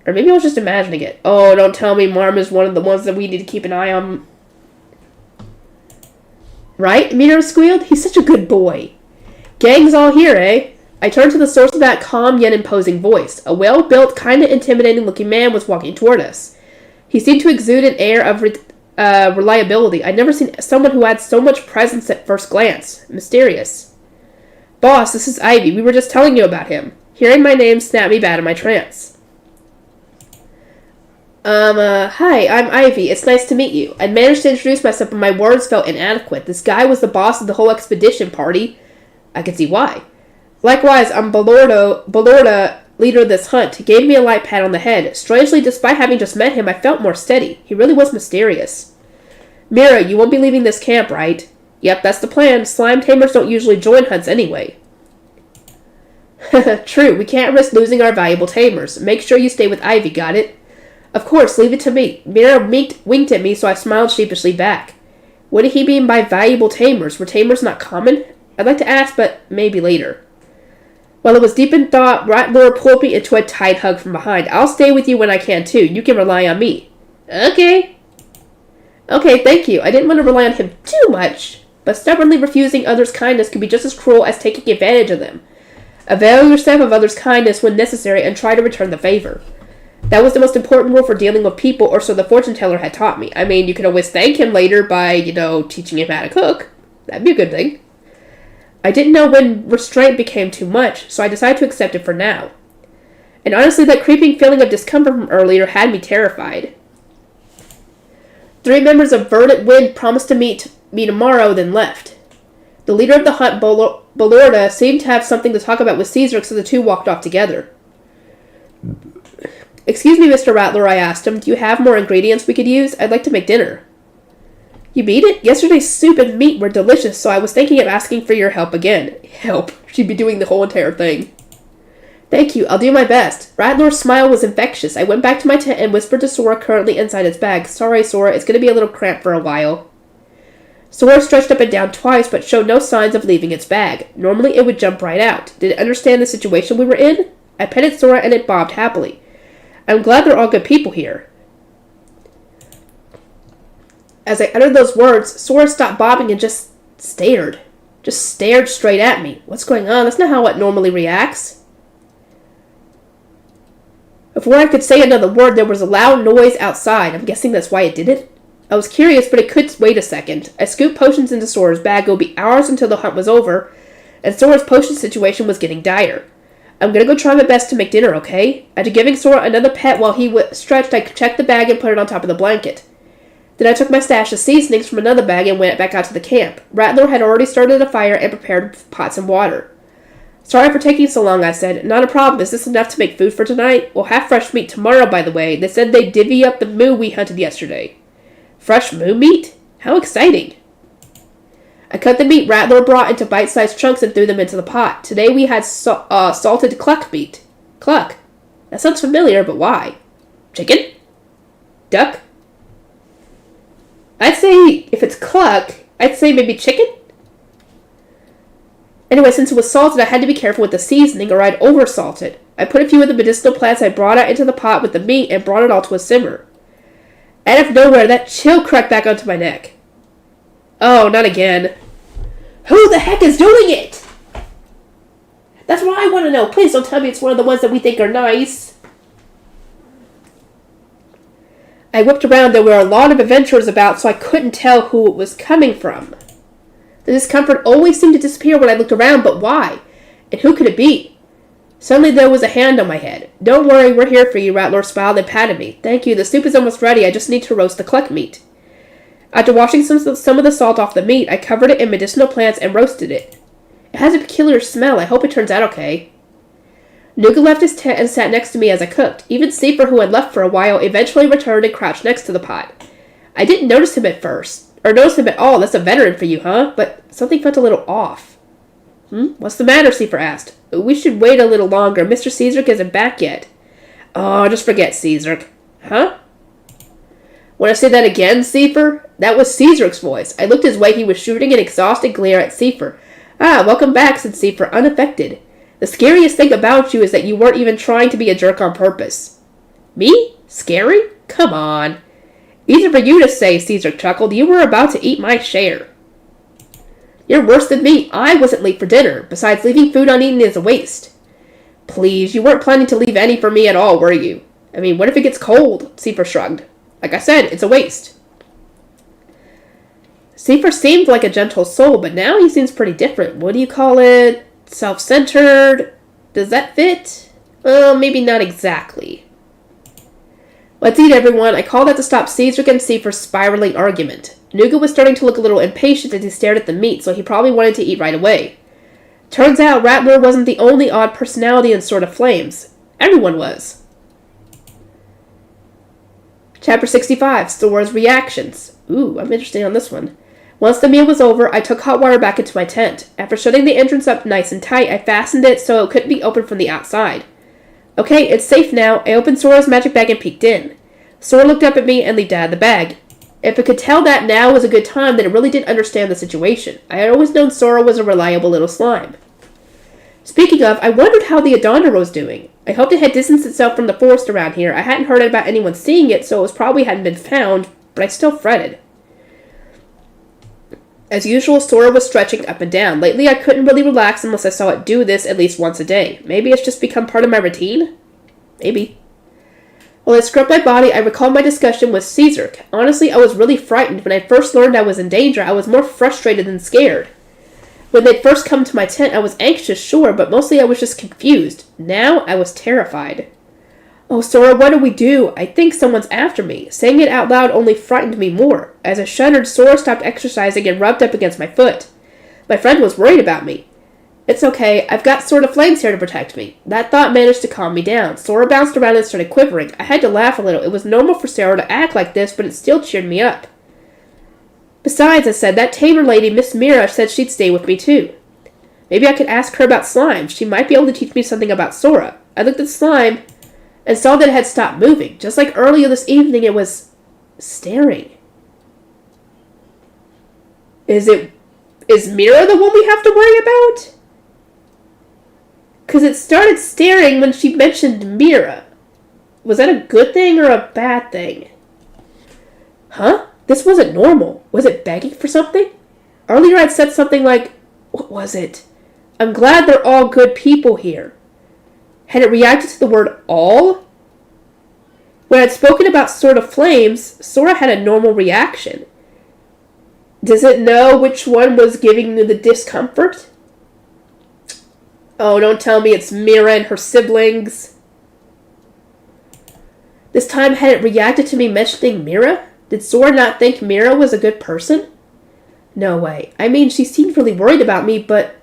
[SPEAKER 1] Or maybe I was just imagining it. Oh, don't tell me Marm is one of the ones that we need to keep an eye on. Right? Mira squealed. He's such a good boy. Gang's all here, eh? I turned to the source of that calm yet imposing voice. A well-built, kinda intimidating-looking man was walking toward us. He seemed to exude an air of reliability. I'd never seen someone who had so much presence at first glance. Mysterious. Boss, this is Ivy. We were just telling you about him. Hearing my name snapped me back in my trance. Hi, I'm Ivy. It's nice to meet you. I'd managed to introduce myself, but my words felt inadequate. This guy was the boss of the whole expedition party. I could see why. Likewise, I'm Balorda, leader of this hunt. He gave me a light pat on the head. Strangely, despite having just met him, I felt more steady. He really was mysterious. Mira, you won't be leaving this camp, right? Yep, that's the plan. Slime tamers don't usually join hunts anyway. True, we can't risk losing our valuable tamers. Make sure you stay with Ivy, got it? Of course, leave it to me. Mira winked at me, so I smiled sheepishly back. What did he mean by valuable tamers? Were tamers not common? I'd like to ask, but maybe later. While I was deep in thought, Rattler pulled me into a tight hug from behind. I'll stay with you when I can, too. You can rely on me. Okay, thank you. I didn't want to rely on him too much, but stubbornly refusing others' kindness could be just as cruel as taking advantage of them. Avail yourself of others' kindness when necessary and try to return the favor. That was the most important rule for dealing with people, or so the fortune teller had taught me. I mean, you could always thank him later by, teaching him how to cook. That'd be a good thing. I didn't know when restraint became too much, so I decided to accept it for now. And honestly, that creeping feeling of discomfort from earlier had me terrified. 3 members of Verdant Wind promised to meet me tomorrow, then left. The leader of the hunt, Balorda, seemed to have something to talk about with Caesar, so the two walked off together. Excuse me, Mr. Rattler, I asked him. Do you have more ingredients we could use? I'd like to make dinner. You beat it? Yesterday's soup and meat were delicious, so I was thinking of asking for your help again. Help? She'd be doing the whole entire thing. Thank you, I'll do my best. Rattler's smile was infectious. I went back to my tent and whispered to Sora, currently inside its bag. Sorry, Sora, it's going to be a little cramped for a while. Sora stretched up and down twice, but showed no signs of leaving its bag. Normally it would jump right out. Did it understand the situation we were in? I petted Sora and it bobbed happily. I'm glad they're all good people here. As I uttered those words, Sora stopped bobbing and just stared. Just stared straight at me. What's going on? That's not how it normally reacts. Before I could say another word, there was a loud noise outside. I'm guessing that's why it did it. I was curious, but it could wait a second. I scooped potions into Sora's bag. It would be hours until the hunt was over, and Sora's potion situation was getting dire. I'm gonna go try my best to make dinner, okay? After giving Sora another pet while he stretched, I checked the bag and put it on top of the blanket. Then I took my stash of seasonings from another bag and went back out to the camp. Rattler had already started a fire and prepared pots and water. Sorry for taking so long, I said. Not a problem. Is this enough to make food for tonight? We'll have fresh meat tomorrow, by the way. They said they'd divvy up the moo we hunted yesterday. Fresh moo meat? How exciting. I cut the meat Rattler brought into bite-sized chunks and threw them into the pot. Today we had salted cluck meat. Cluck? That sounds familiar, but why? Chicken? Duck? I'd say, if it's cluck, I'd say maybe chicken? Anyway, since it was salted, I had to be careful with the seasoning or I'd oversalt it. I put a few of the medicinal plants I brought out into the pot with the meat and brought it all to a simmer. Out of nowhere, that chill crept back onto my neck. Oh, not again. Who the heck is doing it? That's what I want to know. Please don't tell me it's one of the ones that we think are nice. I whipped around. There were a lot of adventurers about, so I couldn't tell who it was coming from. The discomfort always seemed to disappear when I looked around, but why? And who could it be? Suddenly there was a hand on my head. Don't worry, we're here for you, Rattler smiled and patted me. Thank you, the soup is almost ready. I just need to roast the cluck meat. After washing some of the salt off the meat, I covered it in medicinal plants and roasted it. It has a peculiar smell. I hope it turns out okay. Nuga left his tent and sat next to me as I cooked. Even Seeper, who had left for a while, eventually returned and crouched next to the pot. I didn't notice him at first. Or notice him at all. That's a veteran for you, huh? But something felt a little off. What's the matter? Seeper asked. We should wait a little longer. Mr. Caesar isn't back yet. Oh, just forget Caesar. Huh? Want to say that again, Seeper? That was Caesar's voice. I looked his way. He was shooting an exhausted glare at Seeper. Ah, welcome back, said Seeper, unaffected. The scariest thing about you is that you weren't even trying to be a jerk on purpose. Me? Scary? Come on. Easy for you to say, Caesar chuckled. You were about to eat my share. You're worse than me. I wasn't late for dinner. Besides, leaving food uneaten is a waste. Please, you weren't planning to leave any for me at all, were you? I mean, what if it gets cold? Seeper shrugged. Like I said, it's a waste. Seeper seemed like a gentle soul, but now he seems pretty different. What do you call it? Self-centered? Does that fit? Maybe not exactly. Let's eat, everyone. I called out to stop Caesar and Seifer's spiraling argument. Nougat was starting to look a little impatient as he stared at the meat, so he probably wanted to eat right away. Turns out Rattler wasn't the only odd personality in Sword of Flames. Everyone was. Chapter 65, Sora's Reactions. Ooh, I'm interested on this one. Once the meal was over, I took hot water back into my tent. After shutting the entrance up nice and tight, I fastened it so it couldn't be opened from the outside. Okay, it's safe now. I opened Sora's magic bag and peeked in. Sora looked up at me and leaped out of the bag. If it could tell that now was a good time, then it really didn't understand the situation. I had always known Sora was a reliable little slime. Speaking of, I wondered how the Adondra was doing. I hoped it had distanced itself from the forest around here. I hadn't heard about anyone seeing it, so it probably hadn't been found, but I still fretted. As usual, Sora was stretching up and down. Lately, I couldn't really relax unless I saw it do this at least once a day. Maybe it's just become part of my routine? Maybe. While I scrubbed my body, I recalled my discussion with Caesar. Honestly, I was really frightened. When I first learned I was in danger, I was more frustrated than scared. When they'd first come to my tent, I was anxious, sure, but mostly I was just confused. Now, I was terrified. Oh, Sora, what do we do? I think someone's after me. Saying it out loud only frightened me more. As I shuddered, Sora stopped exercising and rubbed up against my foot. My friend was worried about me. It's okay. I've got Sword of Flames here to protect me. That thought managed to calm me down. Sora bounced around and started quivering. I had to laugh a little. It was normal for Sora to act like this, but it still cheered me up. Besides, I said, that Tamer lady, Miss Mira, said she'd stay with me too. Maybe I could ask her about slime. She might be able to teach me something about Sora. I looked at slime and saw that it had stopped moving. Just like earlier this evening, it was staring. Is Mira the one we have to worry about? Because it started staring when she mentioned Mira. Was that a good thing or a bad thing? Huh? This wasn't normal. Was it begging for something? Earlier I'd said something like, what was it? I'm glad they're all good people here. Had it reacted to the word all? When I'd spoken about Sword of Flames, Sora had a normal reaction. Does it know which one was giving me the discomfort? Oh, don't tell me it's Mira and her siblings. This time, had it reacted to me mentioning Mira? Did Sora not think Mira was a good person? No way. I mean, she seemed really worried about me, but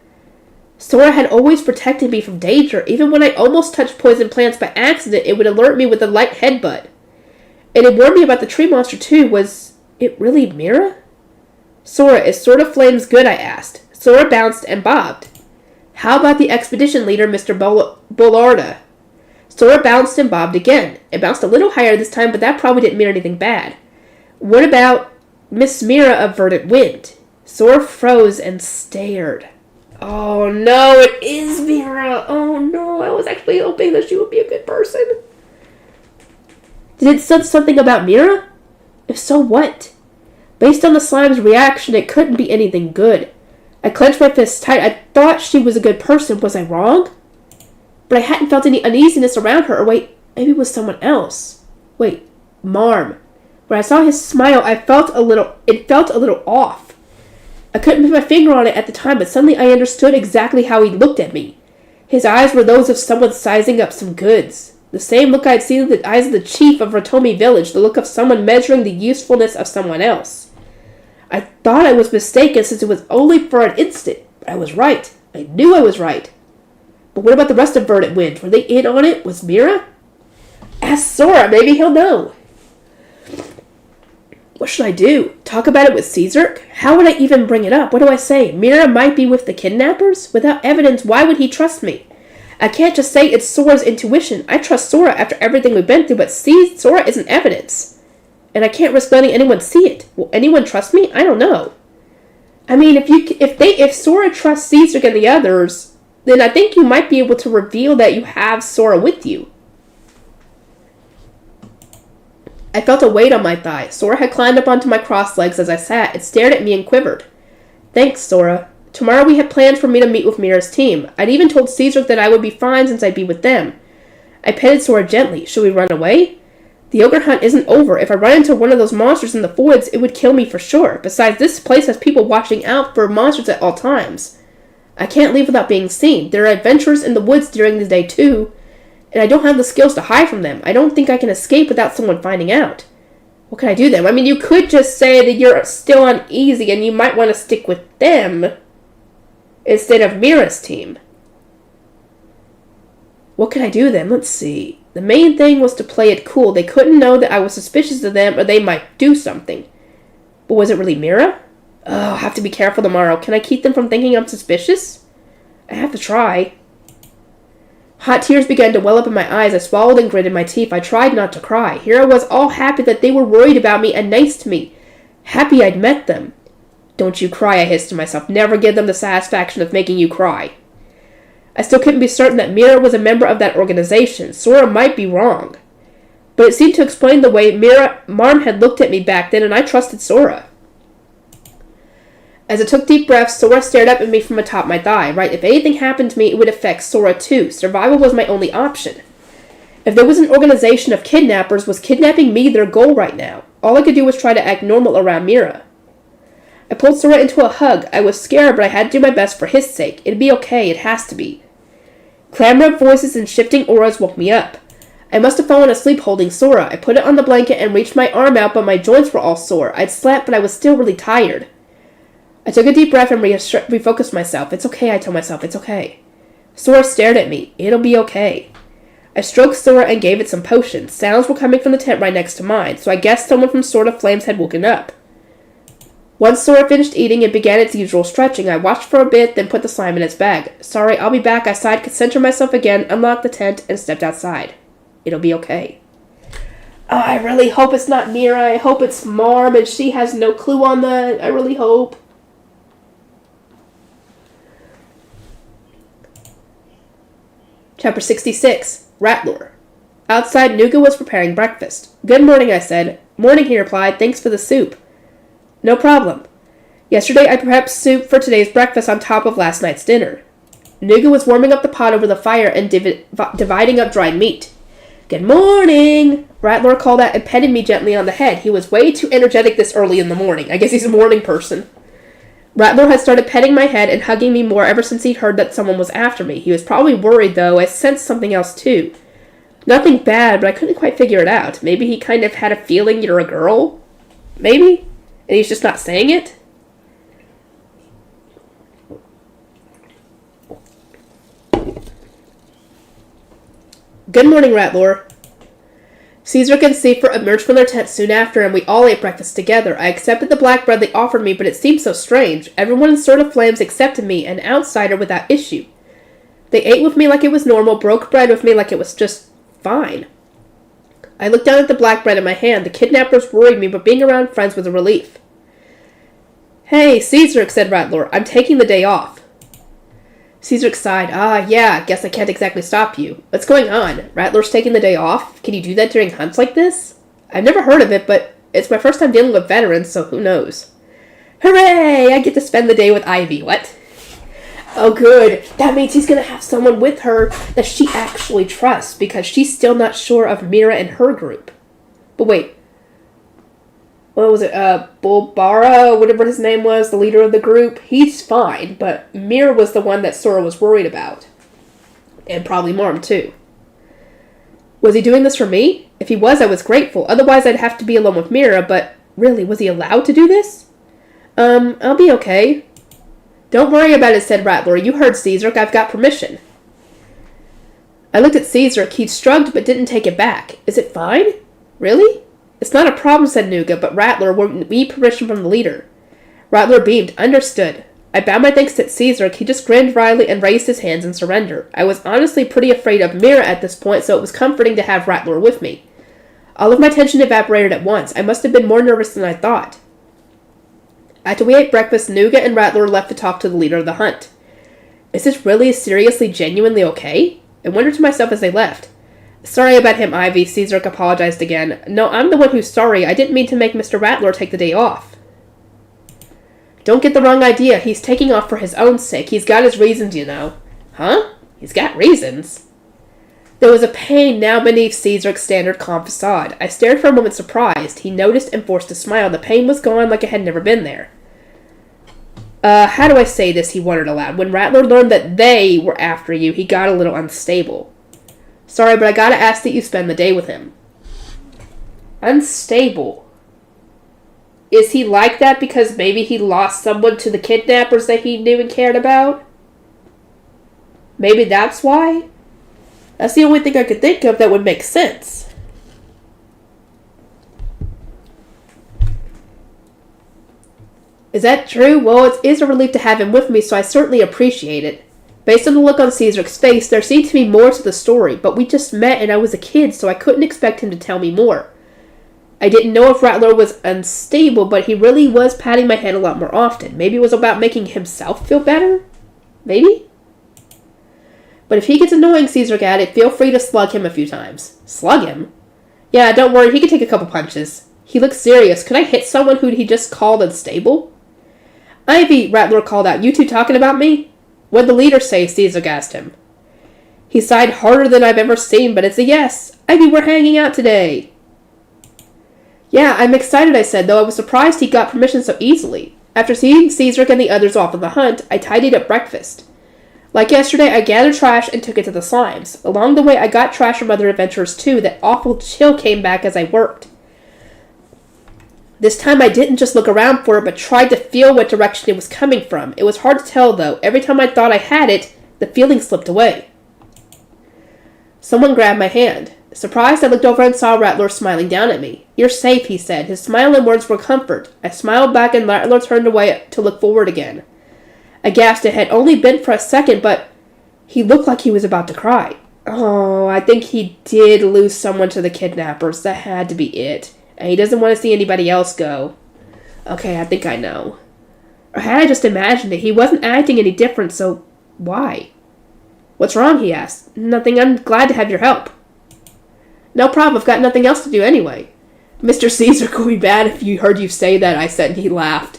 [SPEAKER 1] Sora had always protected me from danger. Even when I almost touched poison plants by accident, it would alert me with a light headbutt. And it warned me about the tree monster too. Was it really Mira? Sora, is Sword of Flames good? I asked. Sora bounced and bobbed. How about the expedition leader, Mr. Bollarda? Sora bounced and bobbed again. It bounced a little higher this time, but that probably didn't mean anything bad. What about Miss Mira of Verdant Wind? Sora froze and stared. Oh no, it is Mira. Oh no, I was actually hoping that she would be a good person. Did it say something about Mira? If so, what? Based on the slime's reaction, it couldn't be anything good. I clenched my fists tight. I thought she was a good person. Was I wrong? But I hadn't felt any uneasiness around her. Or wait, maybe it was someone else. Wait, Marm. When I saw his smile, it felt a little off. I couldn't put my finger on it at the time, but suddenly I understood exactly how he looked at me. His eyes were those of someone sizing up some goods. The same look I had seen in the eyes of the chief of Ratomi village, the look of someone measuring the usefulness of someone else. I thought I was mistaken since it was only for an instant, but I was right. I knew I was right. But what about the rest of Verdant Wind? Were they in on it? Was Mira? Ask Sora, maybe he'll know. What should I do? Talk about it with Caesar? How would I even bring it up? What do I say? Mira might be with the kidnappers? Without evidence, why would he trust me? I can't just say it's Sora's intuition. I trust Sora after everything we've been through, but Sora isn't evidence. And I can't risk letting anyone see it. Will anyone trust me? I don't know. I mean, if Sora trusts Caesar and the others, then I think you might be able to reveal that you have Sora with you. I felt a weight on my thigh. Sora had climbed up onto my crossed legs as I sat. It stared at me and quivered. Thanks, Sora. Tomorrow we had planned for me to meet with Mira's team. I'd even told Caesar that I would be fine since I'd be with them. I petted Sora gently. Should we run away? The ogre hunt isn't over. If I run into one of those monsters in the woods, it would kill me for sure. Besides, this place has people watching out for monsters at all times. I can't leave without being seen. There are adventurers in the woods during the day, too. And I don't have the skills to hide from them. I don't think I can escape without someone finding out. What can I do then? I mean, you could just say that you're still uneasy and you might want to stick with them instead of Mira's team. What can I do then? Let's see. The main thing was to play it cool. They couldn't know that I was suspicious of them or they might do something. But was it really Mira? Oh, I'll have to be careful tomorrow. Can I keep them from thinking I'm suspicious? I have to try. Hot tears began to well up in my eyes. I swallowed and gritted my teeth. I tried not to cry. Here I was, all happy that they were worried about me and nice to me. Happy I'd met them. Don't you cry, I hissed to myself. Never give them the satisfaction of making you cry. I still couldn't be certain that Mira was a member of that organization. Sora might be wrong. But it seemed to explain the way Marm had looked at me back then, and I trusted Sora. As I took deep breaths, Sora stared up at me from atop my thigh. Right, if anything happened to me, it would affect Sora too. Survival was my only option. If there was an organization of kidnappers, was kidnapping me their goal right now? All I could do was try to act normal around Mira. I pulled Sora into a hug. I was scared, but I had to do my best for his sake. It'd be okay, it has to be. Clamor of voices and shifting auras woke me up. I must have fallen asleep holding Sora. I put it on the blanket and reached my arm out, but my joints were all sore. I'd slept, but I was still really tired. I took a deep breath and refocused myself. It's okay, I told myself, it's okay. Sora stared at me. It'll be okay. I stroked Sora and gave it some potions. Sounds were coming from the tent right next to mine, so I guessed someone from Sword of Flames had woken up. Once Sora finished eating and began its usual stretching, I watched for a bit, then put the slime in its bag. Sorry, I'll be back, I sighed, could center myself again, unlocked the tent, and stepped outside. It'll be okay. Oh, I really hope it's not Mira. I hope it's Marm and she has no clue on that. I really hope. Chapter 66, Ratlore. Outside, Nuga was preparing breakfast. Good morning, I said. Morning, he replied. Thanks for the soup. No problem. Yesterday I prepared soup for today's breakfast on top of last night's dinner. Nuga was warming up the pot over the fire and dividing up dried meat. Good morning! Ratlore called out and petted me gently on the head. He was way too energetic this early in the morning. I guess he's a morning person. Ratlore had started petting my head and hugging me more ever since he'd heard that someone was after me. He was probably worried, though. I sensed something else, too. Nothing bad, but I couldn't quite figure it out. Maybe he kind of had a feeling you're a girl? Maybe? And he's just not saying it? Good morning, Ratlore. Caesar and Seifer emerged from their tent soon after, and we all ate breakfast together. I accepted the black bread they offered me, but it seemed so strange. Everyone in Sword of Flames accepted me, an outsider without issue. They ate with me like it was normal, broke bread with me like it was just fine. I looked down at the black bread in my hand. The kidnappers worried me, but being around friends was a relief. Hey, Caesar, said Ratlore. I'm taking the day off. Caesar sighed. Yeah, guess I can't exactly stop you. What's going on? Ratlore's taking the day off? Can you do that during hunts like this? I've never heard of it, but it's my first time dealing with veterans, so who knows? Hooray! I get to spend the day with Ivy. What? Oh, good. That means he's going to have someone with her that she actually trusts, because she's still not sure of Mira and her group. But wait. What was it? Bulbara, whatever his name was, the leader of the group. He's fine, but Mira was the one that Sora was worried about. And probably Marm, too. Was he doing this for me? If he was, I was grateful. Otherwise, I'd have to be alone with Mira, but really, was he allowed to do this? I'll be okay. Don't worry about it, said Ratlore. You heard Caesar. I've got permission. I looked at Caesar. He shrugged, but didn't take it back. Is it fine? Really? It's not a problem, said Nuga, but Ratlore wouldn't need permission from the leader. Ratlore beamed. Understood. I bowed my thanks to Caesar. He just grinned wryly and raised his hands in surrender. I was honestly pretty afraid of Mira at this point, so it was comforting to have Ratlore with me. All of my tension evaporated at once. I must have been more nervous than I thought. After we ate breakfast, Nuga and Ratlore left to talk to the leader of the hunt. Is this really seriously, genuinely okay? I wondered to myself as they left. Sorry about him, Ivy, Caesar apologized again. No, I'm the one who's sorry. I didn't mean to make Mr. Ratlore take the day off. Don't get the wrong idea. He's taking off for his own sake. He's got his reasons, you know. Huh? He's got reasons? There was a pain now beneath Caesar's standard calm facade. I stared for a moment surprised. He noticed and forced a smile. The pain was gone like it had never been there. How do I say this, he wondered aloud. When Ratlore learned that they were after you, he got a little unstable. Sorry, but I gotta ask that you spend the day with him. Unstable. Is he like that because maybe he lost someone to the kidnappers that he knew and cared about? Maybe that's why? That's the only thing I could think of that would make sense. Is that true? Well, it is a relief to have him with me, so I certainly appreciate it. Based on the look on Caesar's face, there seemed to be more to the story, but we just met and I was a kid, so I couldn't expect him to tell me more. I didn't know if Rattler was unstable, but he really was patting my head a lot more often. Maybe it was about making himself feel better? Maybe? But if he gets annoying, Caesar added, feel free to slug him a few times. Slug him? Yeah, don't worry, he can take a couple punches. He looks serious. Could I hit someone who he just called unstable? Ivy, Rattler called out, you two talking about me? What'd the leader say? Caesar asked him. He sighed harder than I've ever seen, but it's a yes. Ivy, we're hanging out today. Yeah, I'm excited, I said, though I was surprised he got permission so easily. After seeing Caesar and the others off on the hunt, I tidied up breakfast. Like yesterday, I gathered trash and took it to the slimes. Along the way, I got trash from other adventurers too. That awful chill came back as I worked. This time I didn't just look around for it, but tried to feel what direction it was coming from. It was hard to tell, though. Every time I thought I had it, the feeling slipped away. Someone grabbed my hand. Surprised, I looked over and saw Rattler smiling down at me. You're safe, he said. His smile and words were comfort. I smiled back and Rattler turned away to look forward again. I gasped. It had only been for a second, but he looked like he was about to cry. Oh, I think he did lose someone to the kidnappers. That had to be it. And he doesn't want to see anybody else go. Okay, I think I know. Or had I just imagined it? He wasn't acting any different, so why? What's wrong, he asked. Nothing. I'm glad to have your help. No problem. I've got nothing else to do anyway. Mr. Caesar could be bad if you heard you say that, I said, and he laughed.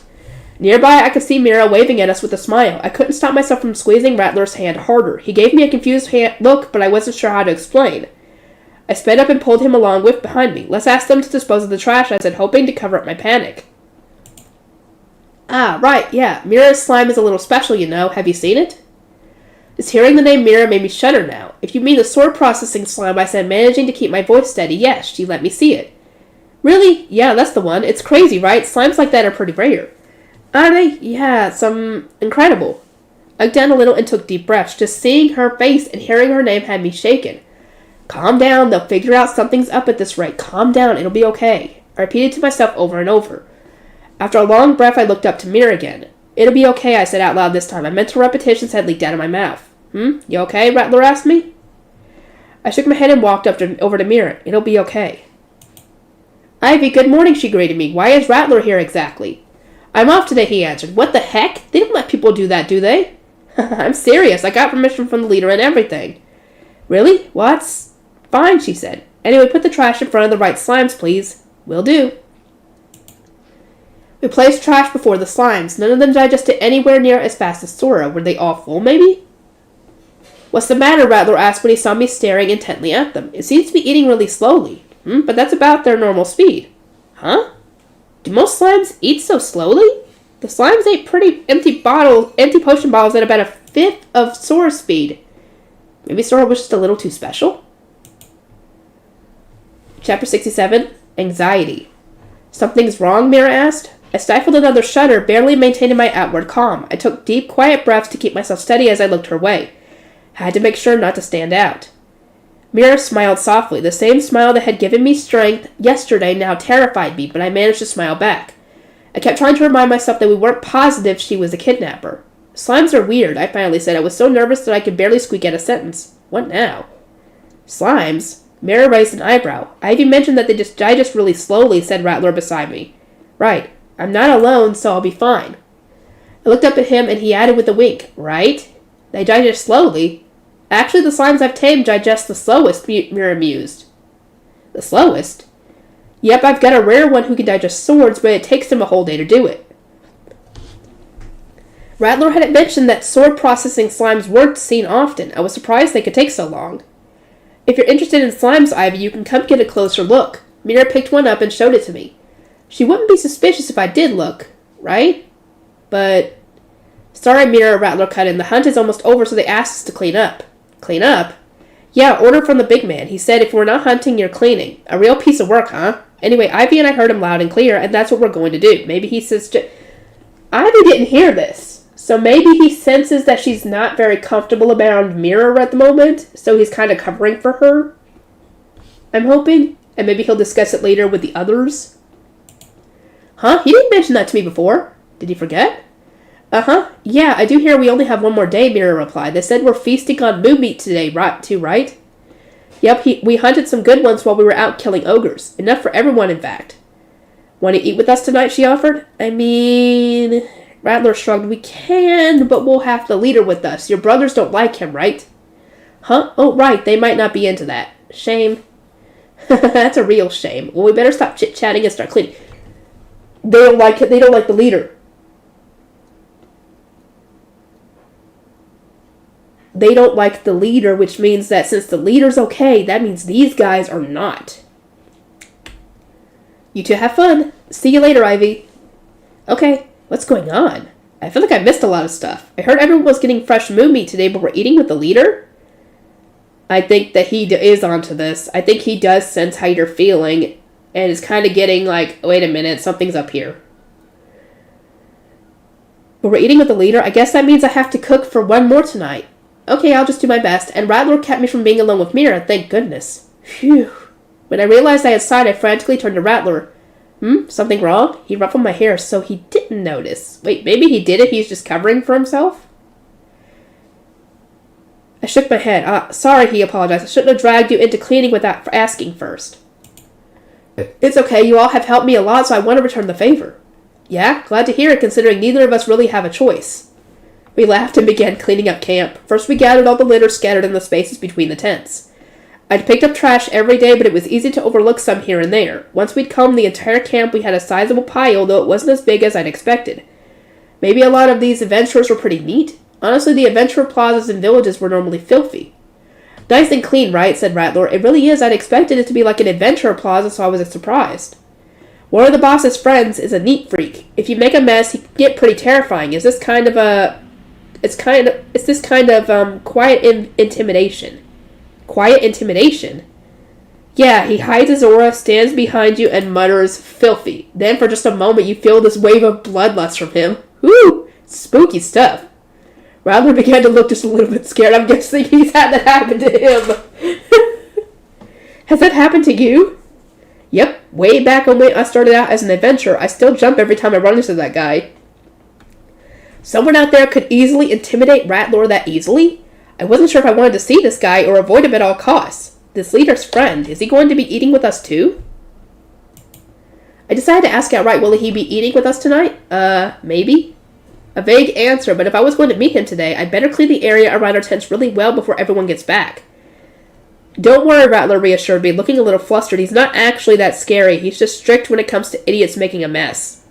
[SPEAKER 1] Nearby, I could see Mira waving at us with a smile. I couldn't stop myself from squeezing Rattler's hand harder. He gave me a confused look, but I wasn't sure how to explain. I sped up and pulled him along with behind me. Let's ask them to dispose of the trash, I said, hoping to cover up my panic. Ah, right, yeah. Mira's slime is a little special, you know. Have you seen it? Just hearing the name Mira made me shudder now. If you mean the sword processing slime, I said, managing to keep my voice steady. Yes, she let me see it. Really? Yeah, that's the one. It's crazy, right? Slimes like that are pretty rare. Are they? Yeah, some incredible. I looked down a little and took deep breaths. Just seeing her face and hearing her name had me shaken. Calm down. They'll figure out something's up at this rate. Calm down. It'll be okay. I repeated to myself over and over. After a long breath, I looked up to Mira again. It'll be okay, I said out loud this time. My mental repetitions had leaked out of my mouth. You okay? Rattler asked me. I shook my head and walked over to Mira. It'll be okay. Ivy, good morning, she greeted me. Why is Rattler here exactly? I'm off today, he answered. What the heck? They don't let people do that, do they? I'm serious. I got permission from the leader and everything. Really? What's fine, she said. Anyway, put the trash in front of the right slimes, please. Will do. We placed trash before the slimes. None of them digested anywhere near as fast as Sora. Were they all full, maybe? What's the matter? Rattler asked when he saw me staring intently at them. It seems to be eating really slowly. But that's about their normal speed. Huh? Do most slimes eat so slowly? The slimes ate pretty empty potion bottles at about a fifth of Sora's speed. Maybe Sora was just a little too special? Chapter 67, Anxiety. Something's wrong? Mira asked. I stifled another shudder, barely maintaining my outward calm. I took deep, quiet breaths to keep myself steady as I looked her way. Had to make sure not to stand out. Mira smiled softly. The same smile that had given me strength yesterday now terrified me, but I managed to smile back. I kept trying to remind myself that we weren't positive she was a kidnapper. Slimes are weird, I finally said. I was so nervous that I could barely squeak out a sentence. What now? Slimes? Mira raised an eyebrow. Ivy mentioned that they just digest really slowly, said Rattler beside me. Right. I'm not alone, so I'll be fine. I looked up at him, and he added with a wink. Right? They digest slowly. Actually, the slimes I've tamed digest the slowest, Mira mused. The slowest? Yep, I've got a rare one who can digest swords, but it takes him a whole day to do it. Rattler had mentioned that sword processing slimes weren't seen often. I was surprised they could take so long. If you're interested in slimes, Ivy, you can come get a closer look. Mira picked one up and showed it to me. She wouldn't be suspicious if I did look, right? But... Sorry, Mira, Rattler cut in. The hunt is almost over, so they asked us to clean up. Clean up? Yeah, order from the big man. He said if we're not hunting, you're cleaning. A real piece of work, huh? Anyway, Ivy and I heard him loud and clear, and that's what we're going to do. Maybe he says Ivy didn't hear this. So maybe he senses that she's not very comfortable around Mirror at the moment, so he's kind of covering for her. I'm hoping. And maybe he'll discuss it later with the others. Huh? He didn't mention that to me before. Did he forget? Uh-huh. Yeah, I do hear we only have one more day, Mirror replied. They said we're feasting on moo meat today, right? Yep, we hunted some good ones while we were out killing ogres. Enough for everyone, in fact. Want to eat with us tonight, she offered. I mean... Rattler shrugged. We can, but we'll have the leader with us. Your brothers don't like him, right? Huh? Oh, right. They might not be into that. Shame. That's a real shame. Well, we better stop chit-chatting and start cleaning. They don't like it. They don't like the leader. They don't like the leader, which means that since the leader's okay, that means these guys are not. You two have fun. See you later, Ivy. Okay, what's going on? I feel like I missed a lot of stuff. I heard everyone was getting fresh moo meat today, but we're eating with the leader? I think that he is onto this. I think he does sense how you're feeling, and is kind of getting like, wait a minute, something's up here. But we're eating with the leader? I guess that means I have to cook for one more tonight. Okay, I'll just do my best. And Rattler kept me from being alone with Mira, thank goodness. Phew. When I realized I had sighed, I frantically turned to Rattler. Something wrong? He ruffled my hair, so he didn't notice. Wait, maybe he did it, he's just covering for himself? I shook my head. Sorry, he apologized. I shouldn't have dragged you into cleaning without asking first. It's okay, you all have helped me a lot, so I want to return the favor. Yeah, glad to hear it, considering neither of us really have a choice. We laughed and began cleaning up camp. First we gathered all the litter scattered in the spaces between the tents. I'd picked up trash every day, but it was easy to overlook some here and there. Once we'd combed the entire camp, we had a sizable pile, though it wasn't as big as I'd expected. Maybe a lot of these adventurers were pretty neat. Honestly, the adventurer plazas and villages were normally filthy. Nice and clean, right? Said Rattler. It really is. I'd expected it to be like an adventurer plaza, so I was surprised. One of the boss's friends is a neat freak. If you make a mess, he can get pretty terrifying. Is this kind of quiet intimidation? Quiet intimidation? Yeah, he hides his aura, stands behind you, and mutters, filthy. Then for just a moment, you feel this wave of bloodlust from him. Whew! Spooky stuff. Rattler began to look just a little bit scared. I'm guessing he's had that happen to him. Has that happened to you? Yep. Way back when I started out as an adventurer, I still jump every time I run into that guy. Someone out there could easily intimidate Rattler that easily? I wasn't sure if I wanted to see this guy or avoid him at all costs. This leader's friend, is he going to be eating with us too? I decided to ask outright, will he be eating with us tonight? Maybe? A vague answer, but if I was going to meet him today, I'd better clean the area around our tents really well before everyone gets back. Don't worry, Rattler reassured me, looking a little flustered. He's not actually that scary. He's just strict when it comes to idiots making a mess.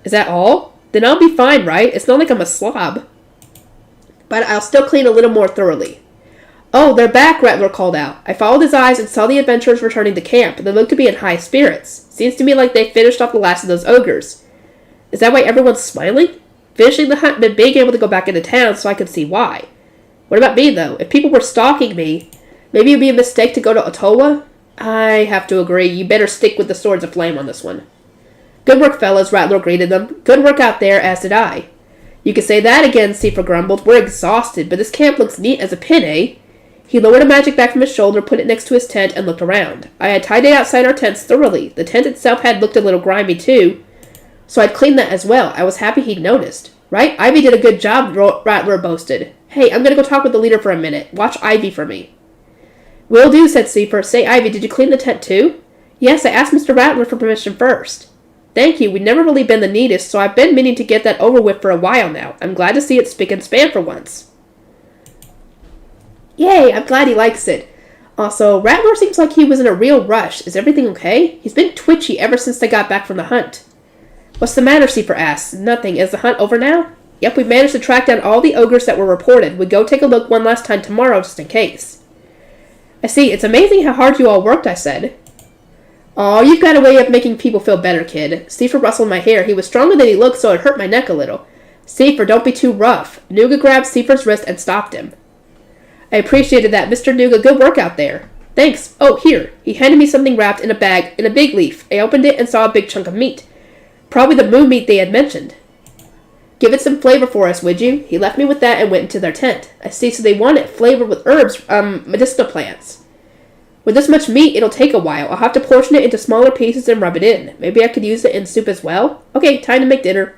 [SPEAKER 1] Is that all? Then I'll be fine, right? It's not like I'm a slob. But I'll still clean a little more thoroughly. Oh, they're back, Rattler called out. I followed his eyes and saw the adventurers returning to camp. They looked to be in high spirits. Seems to me like they finished off the last of those ogres. Is that why everyone's smiling? Finishing the hunt and being able to go back into town so I could see why. What about me, though? If people were stalking me, maybe it would be a mistake to go to Ottawa? I have to agree. You better stick with the swords of flame on this one. Good work, fellas, Rattler greeted them. Good work out there, as did I. You could say that again, Seifer grumbled. We're exhausted, but this camp looks neat as a pin, eh? He lowered a magic bag from his shoulder, put it next to his tent, and looked around. I had tidied outside our tents thoroughly. The tent itself had looked a little grimy, too, so I'd cleaned that as well. I was happy he'd noticed. Right? Ivy did a good job, Rattler boasted. Hey, I'm gonna go talk with the leader for a minute. Watch Ivy for me. Will do, said Seifer. Say, Ivy, did you clean the tent too? Yes, I asked Mr. Rattler for permission first. Thank you. We've never really been the neatest, so I've been meaning to get that over with for a while now. I'm glad to see it spick and span for once. Yay, I'm glad he likes it. Also, Rattler seems like he was in a real rush. Is everything okay? He's been twitchy ever since they got back from the hunt. What's the matter, Seifer asked. Nothing. Is the hunt over now? Yep, we managed to track down all the ogres that were reported. We'd go take a look one last time tomorrow, just in case. I see. It's amazing how hard you all worked, I said. Aw, you've got a way of making people feel better, kid. Seifer rustled my hair. He was stronger than he looked, so it hurt my neck a little. Seifer, don't be too rough. Nuga grabbed Seifer's wrist and stopped him. I appreciated that. Mr. Nuga, good work out there. Thanks. Oh, here. He handed me something wrapped in a bag in a big leaf. I opened it and saw a big chunk of meat. Probably the moon meat they had mentioned. Give it some flavor for us, would you? He left me with that and went into their tent. I see, so they want it flavored with herbs, medicinal plants. With this much meat, it'll take a while. I'll have to portion it into smaller pieces and rub it in. Maybe I could use it in soup as well? Okay, time to make dinner.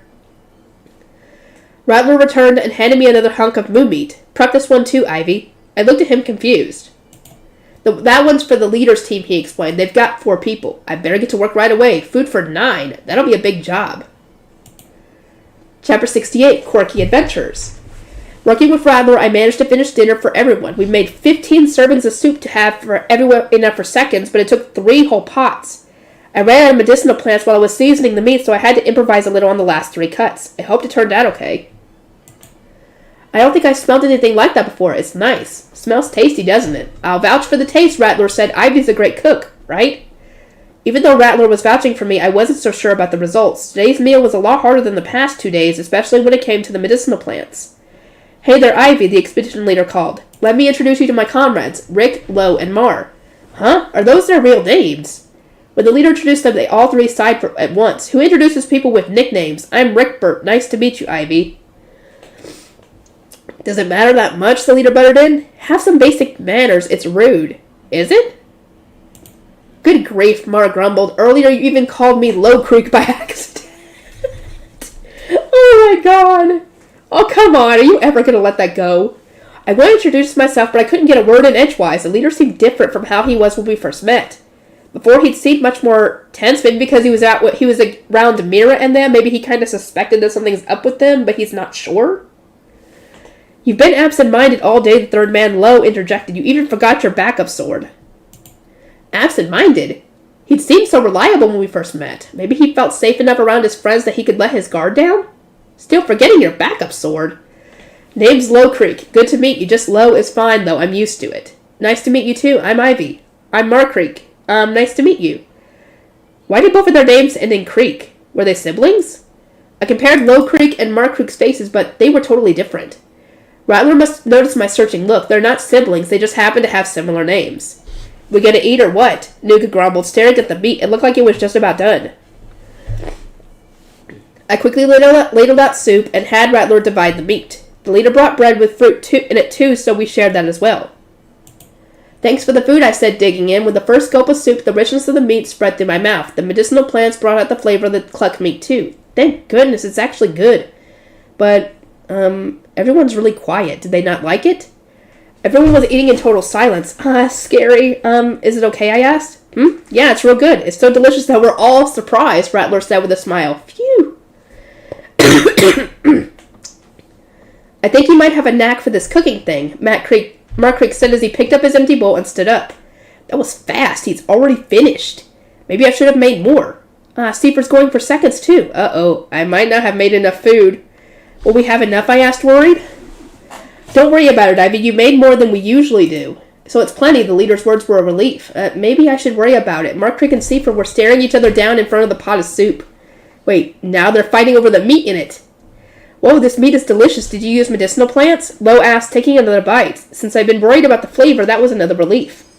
[SPEAKER 1] Rattler returned and handed me another hunk of moon meat. Prep this one too, Ivy. I looked at him confused. That one's for the leader's team, he explained. They've got 4 people. I better get to work right away. Food for 9. That'll be a big job. Chapter 68, Quirky Adventures. Working with Rattler, I managed to finish dinner for everyone. We made 15 servings of soup to have for everyone enough for seconds, but it took 3 whole pots. I ran out of medicinal plants while I was seasoning the meat, so I had to improvise a little on the last 3 cuts. I hoped it turned out okay. I don't think I smelled anything like that before. It's nice. Smells tasty, doesn't it? I'll vouch for the taste, Rattler said. Ivy's a great cook, right? Even though Rattler was vouching for me, I wasn't so sure about the results. Today's meal was a lot harder than the past 2 days, especially when it came to the medicinal plants. Hey there, Ivy, the expedition leader called. Let me introduce you to my comrades, Rick, Lo, and Mar. Huh? Are those their real names? When the leader introduced them, they all 3 sighed at once. Who introduces people with nicknames? I'm Rickbert. Nice to meet you, Ivy. Does it matter that much? The leader butted in. Have some basic manners. It's rude. Is it? Good grief, Mar grumbled. Earlier you even called me Low Creek by accident. Oh my god. Oh, come on. Are you ever going to let that go? I wanted to introduce myself, but I couldn't get a word in edgewise. The leader seemed different from how he was when we first met. Before, he'd seemed much more tense, maybe because he was around Mira and them. Maybe he kind of suspected that something's up with them, but he's not sure. You've been absent-minded all day, the third man, Lo, interjected. You even forgot your backup sword. Absent-minded? He'd seemed so reliable when we first met. Maybe he felt safe enough around his friends that he could let his guard down? Still forgetting your backup sword. Name's Low Creek. Good to meet you. Just Low is fine, though. I'm used to it. Nice to meet you, too. I'm Ivy. I'm Mar Creek. Nice to meet you. Why did both of their names end in Creek? Were they siblings? I compared Low Creek and Mar Creek's faces, but they were totally different. Rattler must notice my searching look. They're not siblings. They just happen to have similar names. We gonna eat or what? Nuka grumbled, staring at the meat. It looked like it was just about done. I quickly ladled out soup and had Rattler divide the meat. The leader brought bread with fruit in it too, so we shared that as well. Thanks for the food, I said, digging in. With the first gulp of soup, the richness of the meat spread through my mouth. The medicinal plants brought out the flavor of the cluck meat too. Thank goodness, it's actually good. But, everyone's really quiet. Did they not like it? Everyone was eating in total silence. Scary. Is it okay, I asked? Yeah, it's real good. It's so delicious that we're all surprised, Rattler said with a smile. Phew. I think you might have a knack for this cooking thing, Mark Creek said as he picked up his empty bowl and stood up. That was fast. He's already finished. Maybe I should have made more. Steeper's going for seconds, too. Uh-oh. I might not have made enough food. Will we have enough, I asked, worried. Don't worry about it, Ivy. You made more than we usually do. So it's plenty. The leader's words were a relief. Maybe I should worry about it. Mark Creek and Steeper were staring each other down in front of the pot of soup. Wait, now they're fighting over the meat in it. Whoa, this meat is delicious. Did you use medicinal plants? Lo asked, taking another bite. Since I'd been worried about the flavor, that was another relief.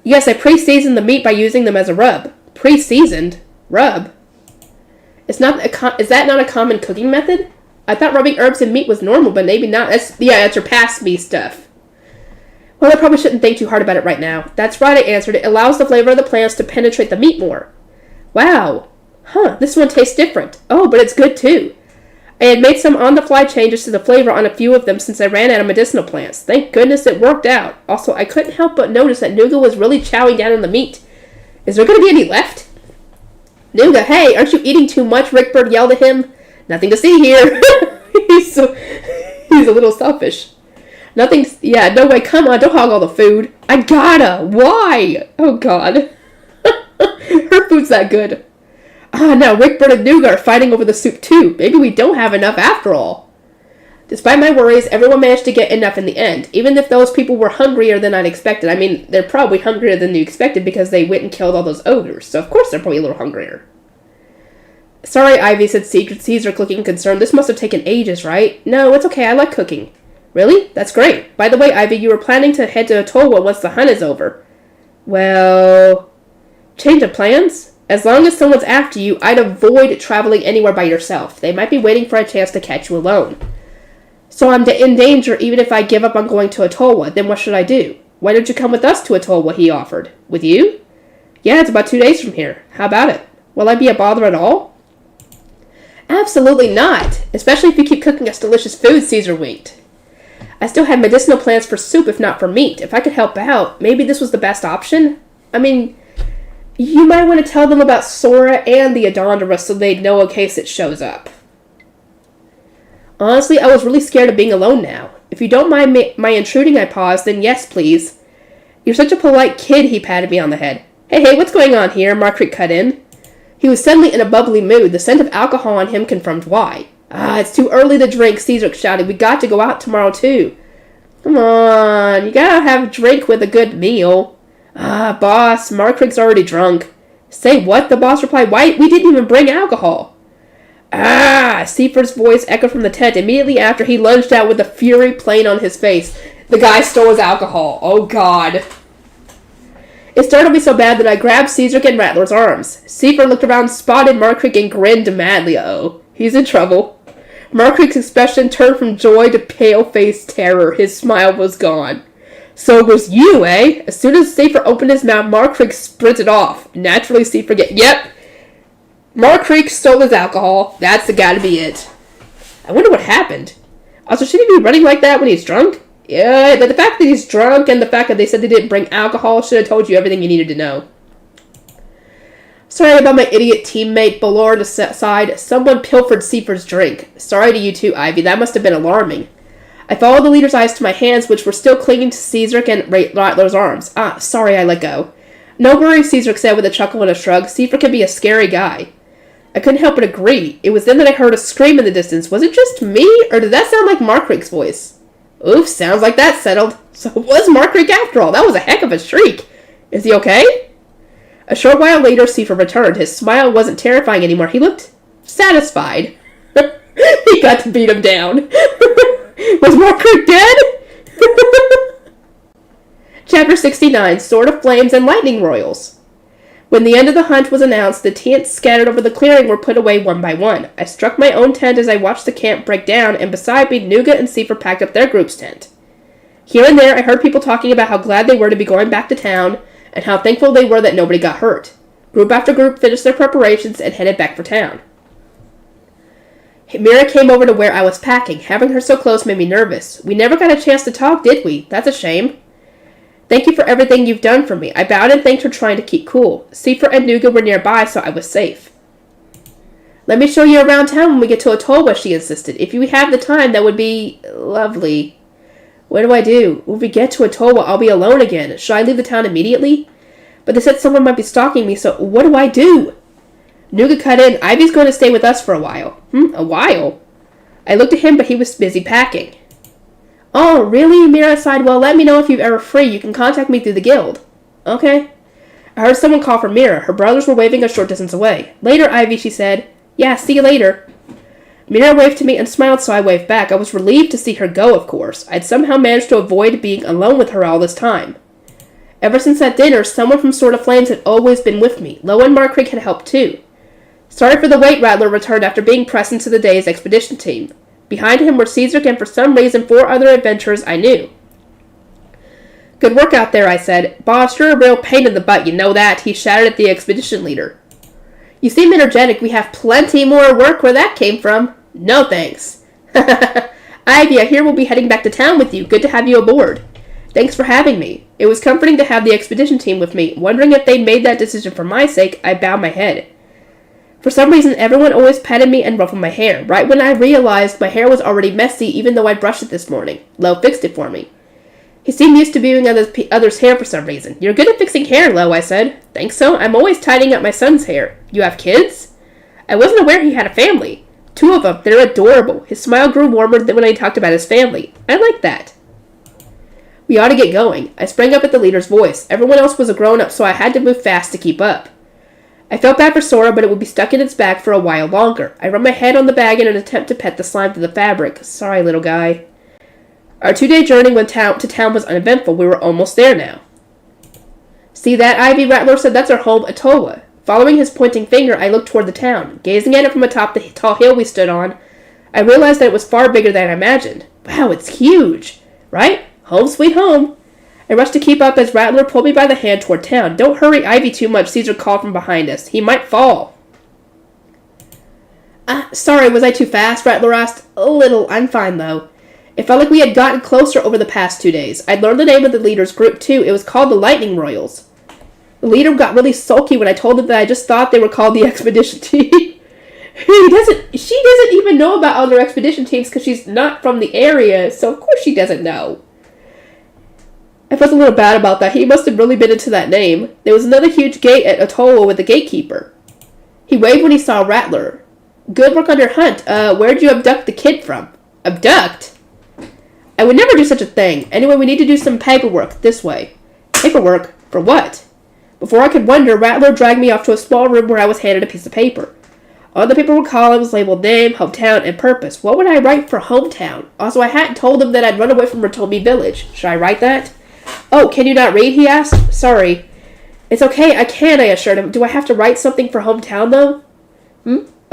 [SPEAKER 1] Yes, I pre-seasoned the meat by using them as a rub. Pre-seasoned? Rub? Is that not a common cooking method? I thought rubbing herbs in meat was normal, but maybe not. That's your past me stuff. Well, I probably shouldn't think too hard about it right now. That's right, I answered. It allows the flavor of the plants to penetrate the meat more. Wow. Huh, this one tastes different. Oh, but it's good too. I had made some on-the-fly changes to the flavor on a few of them since I ran out of medicinal plants. Thank goodness it worked out. Also, I couldn't help but notice that Nuga was really chowing down on the meat. Is there going to be any left? Nuga, hey, aren't you eating too much? Rickbird yelled at him. Nothing to see here. He's a little selfish. No way, come on, don't hog all the food. I gotta. Why? Oh, God. Her food's that good. Now Rickbird and Nuga are fighting over the soup, too. Maybe we don't have enough after all. Despite my worries, everyone managed to get enough in the end, even if those people were hungrier than I'd expected. I mean, they're probably hungrier than you expected because they went and killed all those ogres, so of course they're probably a little hungrier. Sorry, Ivy, said Caesar, looking concerned. This must have taken ages, right? No, it's okay, I like cooking. Really? That's great. By the way, Ivy, you were planning to head to Atowa once the hunt is over. Well... Change of plans? As long as someone's after you, I'd avoid traveling anywhere by yourself. They might be waiting for a chance to catch you alone. So I'm in danger even if I give up on going to Atowa. Then what should I do? Why don't you come with us to Atowa, he offered. With you? Yeah, it's about 2 days from here. How about it? Will I be a bother at all? Absolutely not. Especially if you keep cooking us delicious food, Caesar winked. I still had medicinal plans for soup if not for meat. If I could help out, maybe this was the best option? I mean... You might want to tell them about Sora and the Adondra so they'd know in case it shows up. Honestly, I was really scared of being alone now. If you don't mind my intruding, I paused, then yes, please. You're such a polite kid, he patted me on the head. Hey, what's going on here? Markrick cut in. He was suddenly in a bubbly mood. The scent of alcohol on him confirmed why. It's too early to drink, Caesar shouted. We got to go out tomorrow, too. Come on, you gotta have a drink with a good meal. Boss, Markrick's already drunk. Say what? The boss replied. Why? We didn't even bring alcohol. Seifert's voice echoed from the tent immediately after he lunged out with the fury plain on his face. The guy stole his alcohol. Oh, God. It startled me so bad that I grabbed Caesar in Rattler's arms. Seifert looked around, spotted Markrick, and grinned madly. Uh-oh, he's in trouble. Markrick's expression turned from joy to pale-faced terror. His smile was gone. So it was you, eh? As soon as Seifert opened his mouth, Markrick sprinted off. Naturally, Seifert Yep. Markrick stole his alcohol. That's gotta be it. I wonder what happened. Also, should he be running like that when he's drunk? Yeah, but the fact that he's drunk and the fact that they said they didn't bring alcohol should have told you everything you needed to know. Sorry about my idiot teammate, Overlord aside. Someone pilfered Seifert's drink. Sorry to you too, Ivy. That must have been alarming. I followed the leader's eyes to my hands, which were still clinging to Caesar and Rattler's arms. Sorry I let go. No worries, Caesar said with a chuckle and a shrug. Caesar can be a scary guy. I couldn't help but agree. It was then that I heard a scream in the distance. Was it just me, or did that sound like Markrick's voice? Oof, sounds like that's settled. So it was Markrick after all. That was a heck of a shriek. Is he okay? A short while later, Caesar returned. His smile wasn't terrifying anymore. He looked satisfied. He got to beat him down. Was Markrick dead? Chapter 69, Sword of Flames and Lightning Royals. When the end of the hunt was announced, the tents scattered over the clearing were put away one by one. I struck my own tent as I watched the camp break down, and beside me, Nougat and Seifer packed up their group's tent. Here and there, I heard people talking about how glad they were to be going back to town, and how thankful they were that nobody got hurt. Group after group finished their preparations and headed back for town. Mira came over to where I was packing. Having her so close made me nervous. We never got a chance to talk, did we? That's a shame. Thank you for everything you've done for me. I bowed and thanked her, trying to keep cool. Seifer and Nougat were nearby, so I was safe. Let me show you around town when we get to Atowa, she insisted. If you have the time, that would be lovely. What do I do? When we get to Atowa, I'll be alone again. Should I leave the town immediately? But they said someone might be stalking me, so what do I do? Nougat cut in. Ivy's going to stay with us for a while. A while? I looked at him, but he was busy packing. Oh, really? Mira sighed. Well, let me know if you're ever free. You can contact me through the guild. Okay. I heard someone call for Mira. Her brothers were waving a short distance away. Later, Ivy, she said. Yeah, see you later. Mira waved to me and smiled, so I waved back. I was relieved to see her go, of course. I'd somehow managed to avoid being alone with her all this time. Ever since that dinner, someone from Sword of Flames had always been with me. Lo and Markrick had helped too. Sorry for the wait, Rattler returned after being pressed into the day's expedition team. Behind him were Caesar and for some reason 4 other adventurers I knew. Good work out there, I said. Boss, you're a real pain in the butt, you know that, he shouted at the expedition leader. You seem energetic. We have plenty more work where that came from. No thanks. Ivy, I hear we'll be heading back to town with you. Good to have you aboard. Thanks for having me. It was comforting to have the expedition team with me. Wondering if they'd made that decision for my sake, I bowed my head. For some reason, everyone always patted me and ruffled my hair. Right when I realized my hair was already messy, even though I brushed it this morning. Lo fixed it for me. He seemed used to viewing others' hair for some reason. You're good at fixing hair, Lo, I said. Think so? I'm always tidying up my son's hair. You have kids? I wasn't aware he had a family. 2 of them. They're adorable. His smile grew warmer than when I talked about his family. I like that. We ought to get going. I sprang up at the leader's voice. Everyone else was a grown-up, so I had to move fast to keep up. I felt bad for Sora, but it would be stuck in its bag for a while longer. I rubbed my head on the bag in an attempt to pet the slime through the fabric. Sorry, little guy. Our 2-day journey to town was uneventful. We were almost there now. See that, Ivy? Rattler said. That's our home, Atola. Following his pointing finger, I looked toward the town. Gazing at it from atop the tall hill we stood on, I realized that it was far bigger than I imagined. Wow, it's huge. Right? Home sweet home. I rushed to keep up as Rattler pulled me by the hand toward town. Don't hurry Ivy too much, Caesar called from behind us. He might fall. Sorry, was I too fast? Rattler asked. A little. I'm fine, though. It felt like we had gotten closer over the past 2 days. I'd learned the name of the leader's group, too. It was called the Lightning Royals. The leader got really sulky when I told him that I just thought they were called the Expedition Team. She doesn't even know about other expedition teams because she's not from the area, so of course she doesn't know. I felt a little bad about that. He must have really been into that name. There was another huge gate at Atola with a gatekeeper. He waved when he saw Rattler. Good work on your hunt. Where'd you abduct the kid from? Abduct? I would never do such a thing. Anyway, we need to do some paperwork this way. Paperwork? For what? Before I could wonder, Rattler dragged me off to a small room where I was handed a piece of paper. On the paper were columns labeled name, hometown, and purpose. What would I write for hometown? Also, I hadn't told him that I'd run away from Ratomi Village. Should I write that? Oh, can you not read? He asked. Sorry. It's okay, I can, I assured him. Do I have to write something for hometown, though?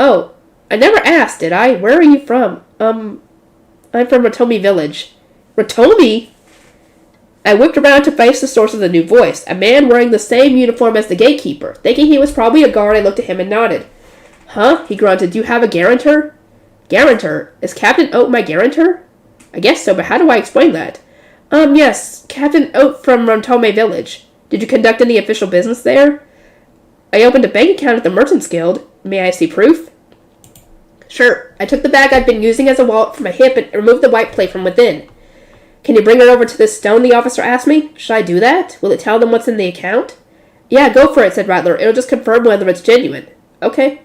[SPEAKER 1] Oh, I never asked, did I? Where are you from? I'm from Ratomi Village. Ratomi? I whipped around to face the source of the new voice, a man wearing the same uniform as the gatekeeper. Thinking he was probably a guard, I looked at him and nodded. Huh? He grunted. Do you have a guarantor? Guarantor? Is Captain Oat my guarantor? I guess so, but how do I explain that? Yes. Captain Oat from Ratomi Village. Did you conduct any official business there? I opened a bank account at the Merchants Guild. May I see proof? Sure. I took the bag I'd been using as a wallet from my hip and removed the white plate from within. Can you bring it over to this stone? The officer asked me. Should I do that? Will it tell them what's in the account? Yeah, go for it, said Rattler. It'll just confirm whether it's genuine. Okay.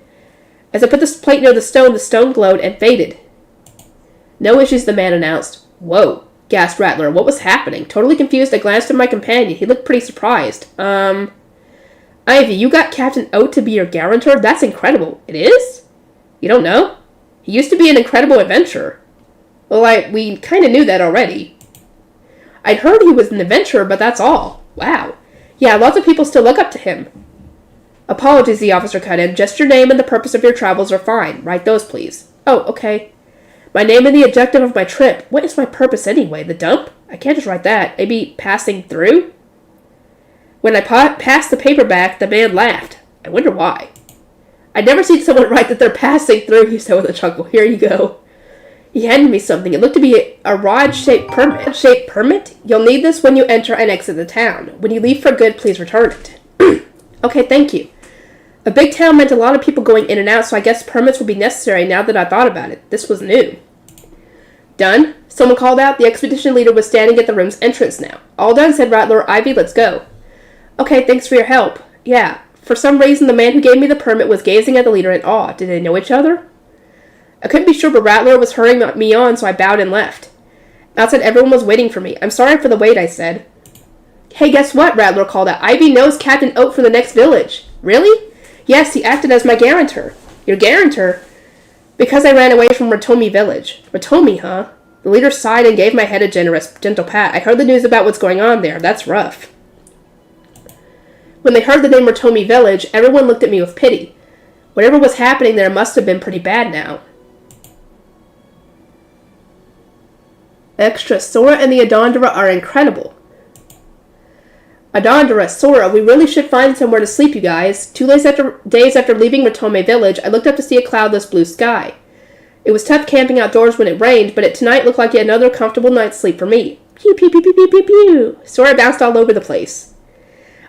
[SPEAKER 1] As I put this plate near the stone glowed and faded. No issues, the man announced. Whoa, gasped Rattler. What was happening? Totally confused, I glanced at my companion. He looked pretty surprised. Ivy, you got Captain Oat to be your guarantor? That's incredible. It is? You don't know? He used to be an incredible adventurer. Well, we kind of knew that already. I'd heard he was an adventurer, but that's all. Wow. Yeah, lots of people still look up to him. Apologies, the officer cut in. Just your name and the purpose of your travels are fine. Write those, please. Oh, okay. My name and the objective of my trip. What is my purpose anyway? The dump? I can't just write that. Maybe passing through? When I passed the paper back, the man laughed. I wonder why. I'd never seen someone write that they're passing through, he said with a chuckle. Here you go. He handed me something. It looked to be a rod-shaped permit. Rod-shaped permit? You'll need this when you enter and exit the town. When you leave for good, please return it. Okay, thank you. A big town meant a lot of people going in and out, so I guess permits would be necessary now that I thought about it. This was new. Done? Someone called out. The expedition leader was standing at the room's entrance now. All done, said Rattler. Ivy, let's go. Okay, thanks for your help. Yeah. For some reason, the man who gave me the permit was gazing at the leader in awe. Did they know each other? I couldn't be sure, but Rattler was hurrying me on, so I bowed and left. Outside, everyone was waiting for me. I'm sorry for the wait, I said. Hey, guess what? Rattler called out. Ivy knows Captain Oat from the next village. Really? Yes, he acted as my guarantor. Your guarantor? Because I ran away from Ratomi Village. Ratomi, huh? The leader sighed and gave my head a gentle pat. I heard the news about what's going on there. That's rough. When they heard the name Ratomi Village, everyone looked at me with pity. Whatever was happening there must have been pretty bad now. Extra, Sora and the Adondra are incredible. Adondra, Sora, we really should find somewhere to sleep, you guys. 2 days after leaving Ratomi Village, I looked up to see a cloudless blue sky. It was tough camping outdoors when it rained, but tonight looked like yet another comfortable night's sleep for me. Pew, pew, pew, pew, pew, pew, pew. Sora bounced all over the place.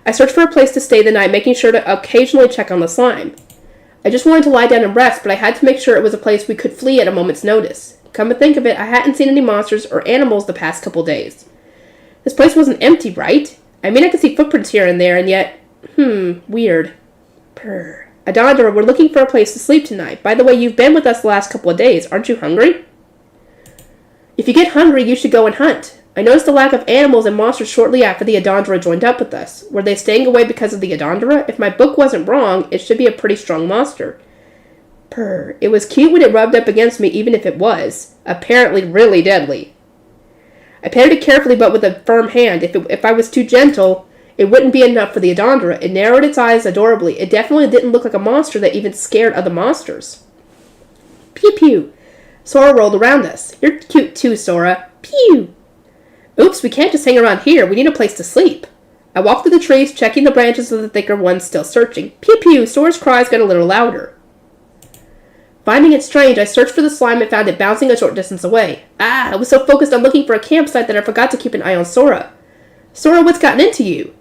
[SPEAKER 1] I searched for a place to stay the night, making sure to occasionally check on the slime. I just wanted to lie down and rest, but I had to make sure it was a place we could flee at a moment's notice. Come to think of it, I hadn't seen any monsters or animals the past couple days. This place wasn't empty, right? I mean, I could see footprints here and there, and yet... weird. Purr. Adondra, we're looking for a place to sleep tonight. By the way, you've been with us the last couple of days. Aren't you hungry? If you get hungry, you should go and hunt. I noticed a lack of animals and monsters shortly after the Adondra joined up with us. Were they staying away because of the Adondra? If my book wasn't wrong, it should be a pretty strong monster. Purr. It was cute when it rubbed up against me, even if it was. Apparently really deadly. I patted it carefully but with a firm hand. If I was too gentle, it wouldn't be enough for the Adondra. It narrowed its eyes adorably. It definitely didn't look like a monster that even scared other monsters. Pew pew. Sora rolled around us. You're cute too, Sora. Pew. Oops, we can't just hang around here. We need a place to sleep. I walked through the trees, checking the branches of the thicker ones, still searching. Pew pew. Sora's cries got a little louder. Finding it strange, I searched for the slime and found it bouncing a short distance away. I was so focused on looking for a campsite that I forgot to keep an eye on Sora. Sora, what's gotten into you?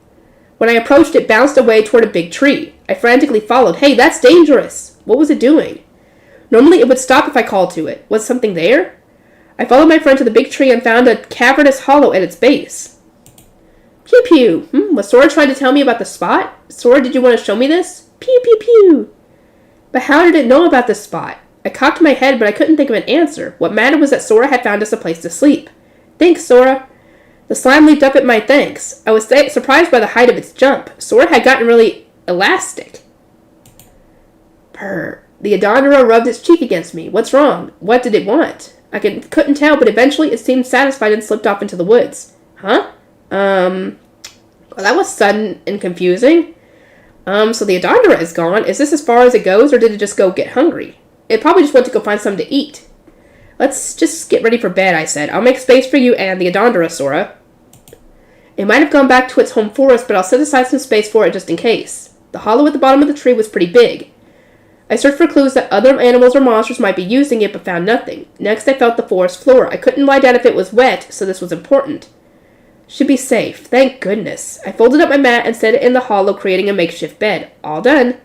[SPEAKER 1] When I approached, it bounced away toward a big tree. I frantically followed. Hey, that's dangerous! What was it doing? Normally it would stop if I called to it. Was something there? I followed my friend to the big tree and found a cavernous hollow at its base. Pew pew! Was Sora trying to tell me about the spot? Sora, did you want to show me this? Pew pew pew! But how did it know about this spot? I cocked my head, but I couldn't think of an answer. What mattered was that Sora had found us a place to sleep. Thanks, Sora. The slime leaped up at my thanks. I was surprised by the height of its jump. Sora had gotten really elastic. Purr. The Adondra rubbed its cheek against me. What's wrong? What did it want? I couldn't tell, but eventually it seemed satisfied and slipped off into the woods. Huh? Well, that was sudden and confusing. So the Adondra is gone. Is this as far as it goes, or did it just go get hungry? It probably just went to go find something to eat. Let's just get ready for bed, I said. I'll make space for you and the Adondra, Sora. It might have gone back to its home forest, but I'll set aside some space for it just in case. The hollow at the bottom of the tree was pretty big. I searched for clues that other animals or monsters might be using it, but found nothing. Next, I felt the forest floor. I couldn't lie down if it was wet, so this was important. Should be safe. Thank goodness. I folded up my mat and set it in the hollow, creating a makeshift bed. All done.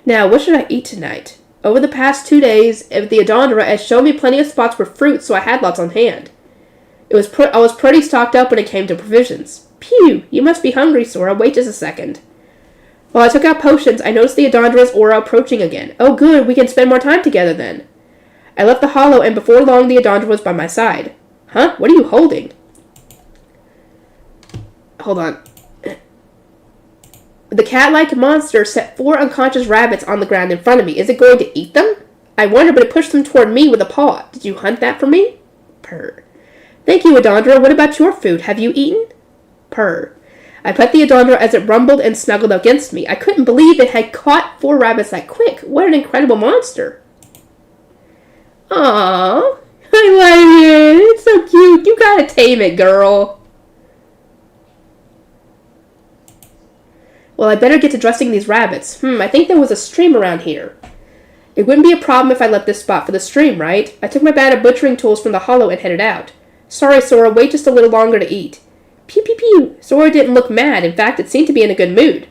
[SPEAKER 1] Now, what should I eat tonight? Over the past 2 days, the Adondra has shown me plenty of spots for fruit, so I had lots on hand. I was pretty stocked up when it came to provisions. Phew! You must be hungry, Sora. Wait just a second. While I took out potions, I noticed the Adondra's aura approaching again. Oh good, we can spend more time together then. I left the hollow, and before long the Adondra was by my side. Huh? What are you holding? Hold on. The cat-like monster set 4 unconscious rabbits on the ground in front of me. Is it going to eat them? I wonder, but it pushed them toward me with a paw. Did you hunt that for me? Purr. Thank you, Adondra. What about your food? Have you eaten? Purr. I pet the Adondra as it rumbled and snuggled against me. I couldn't believe it had caught 4 rabbits that quick. What an incredible monster. Aww. I like it. It's so cute. You gotta tame it, girl. Well, I better get to dressing these rabbits. I think there was a stream around here. It wouldn't be a problem if I left this spot for the stream, right? I took my bag of butchering tools from the hollow and headed out. Sorry, Sora, wait just a little longer to eat. Pew pew pew. Sora didn't look mad. In fact, it seemed to be in a good mood.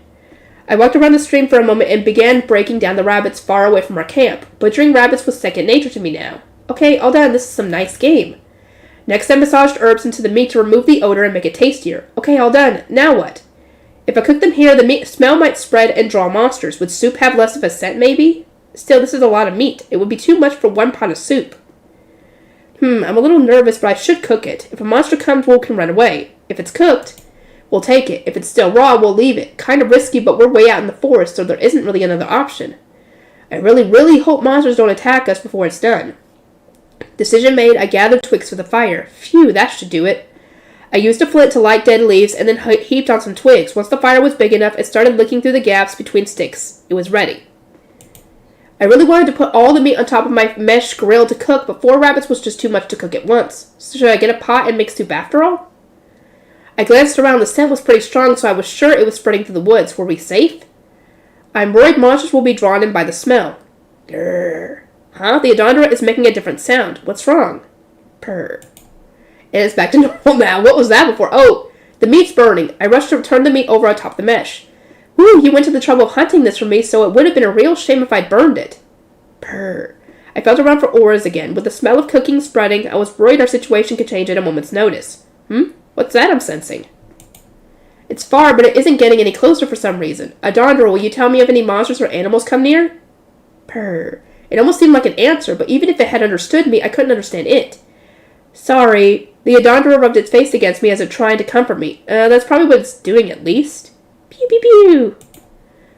[SPEAKER 1] I walked around the stream for a moment and began breaking down the rabbits far away from our camp. Butchering rabbits was second nature to me now. Okay, all done. This is some nice game. Next, I massaged herbs into the meat to remove the odor and make it tastier. Okay, all done. Now what? If I cooked them here, the meat smell might spread and draw monsters. Would soup have less of a scent, maybe? Still, this is a lot of meat. It would be too much for 1 pot of soup. I'm a little nervous, but I should cook it. If a monster comes, we can run away. If it's cooked, we'll take it. If it's still raw, we'll leave it. Kind of risky, but we're way out in the forest, so there isn't really another option. I really, really hope monsters don't attack us before it's done. Decision made, I gathered twigs for the fire. Phew, that should do it. I used a flint to light dead leaves and then heaped on some twigs. Once the fire was big enough, it started licking through the gaps between sticks. It was ready. I really wanted to put all the meat on top of my mesh grill to cook, but 4 rabbits was just too much to cook at once. So should I get a pot and make soup after all? I glanced around. The scent was pretty strong, so I was sure it was spreading through the woods. Were we safe? I'm worried monsters will be drawn in by the smell. Grrr. Huh? The Adondra is making a different sound. What's wrong? Purr. And it's back to normal now. What was that before? Oh, the meat's burning. I rushed to turn the meat over atop the mesh. Woo, you went to the trouble of hunting this for me, so it would have been a real shame if I'd burned it. Purr. I felt around for auras again. With the smell of cooking spreading, I was worried our situation could change at a moment's notice. What's that I'm sensing? It's far, but it isn't getting any closer for some reason. Adondra, will you tell me if any monsters or animals come near? Purr. It almost seemed like an answer, but even if it had understood me, I couldn't understand it. Sorry. The Adondra rubbed its face against me as if trying to comfort me. That's probably what it's doing, at least. Pew pew pew.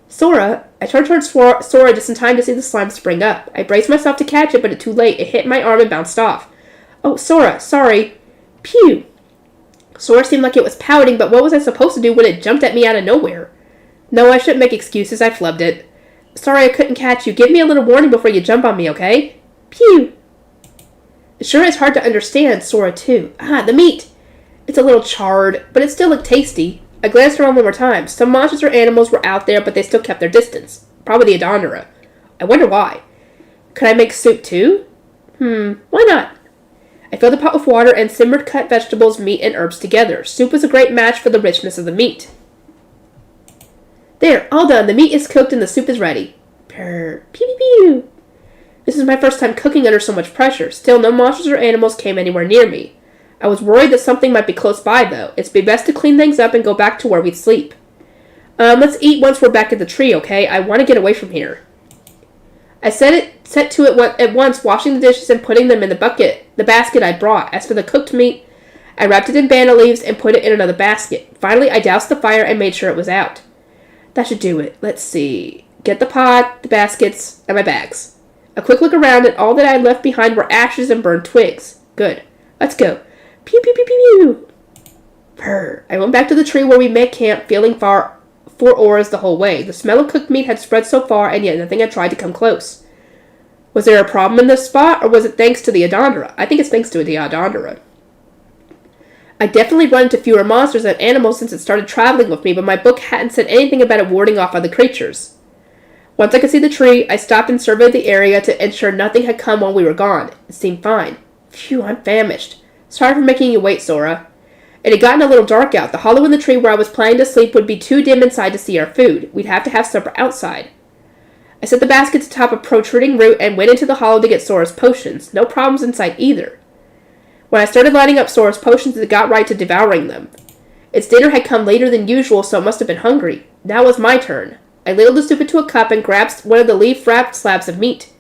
[SPEAKER 1] Sora. I turned towards Sora just in time to see the slime spring up. I braced myself to catch it, but too late. It hit my arm and bounced off. Oh, Sora, sorry. Pew. Sora seemed like it was pouting, but what was I supposed to do when it jumped at me out of nowhere? No, I shouldn't make excuses. I flubbed it. Sorry I couldn't catch you. Give me a little warning before you jump on me, okay? Pew! It sure is hard to understand, Sora too. Ah, the meat! It's a little charred, but it still looked tasty. I glanced around one more time. Some monsters or animals were out there, but they still kept their distance. Probably the Adondora. I wonder why. Could I make soup too? Why not? I filled the pot with water and simmered cut vegetables, meat, and herbs together. Soup was a great match for the richness of the meat. There, all done. The meat is cooked and the soup is ready. Purr. Pew pew pew. This is my first time cooking under so much pressure. Still, no monsters or animals came anywhere near me. I was worried that something might be close by, though. It's be best to clean things up and go back to where we sleep. Let's eat once we're back at the tree, okay? I want to get away from here. I set to it at once, washing the dishes and putting them in the basket I brought. As for the cooked meat, I wrapped it in banana leaves and put it in another basket. Finally, I doused the fire and made sure it was out. That should do it. Let's see. Get the pot, the baskets, and my bags. A quick look around, and all that I had left behind were ashes and burned twigs. Good. Let's go. Pew pew pew pew pew. Purr. I went back to the tree where we made camp, feeling four auras the whole way. The smell of cooked meat had spread so far, and yet nothing had tried to come close. Was there a problem in this spot, or was it thanks to the Adondora? I think it's thanks to the Adondora. I definitely run into fewer monsters and animals since it started traveling with me, but my book hadn't said anything about it warding off other creatures. Once I could see the tree, I stopped and surveyed the area to ensure nothing had come while we were gone. It seemed fine. Phew, I'm famished. Sorry for making you wait, Sora. It had gotten a little dark out. The hollow in the tree where I was planning to sleep would be too dim inside to see our food. We'd have to have supper outside. I set the basket atop a protruding root and went into the hollow to get Sora's potions. No problems in sight either. When I started lighting up Sora's potions, it got right to devouring them. Its dinner had come later than usual, so it must have been hungry. Now it was my turn. I ladled the soup into a cup and grabbed one of the leaf-wrapped slabs of meat.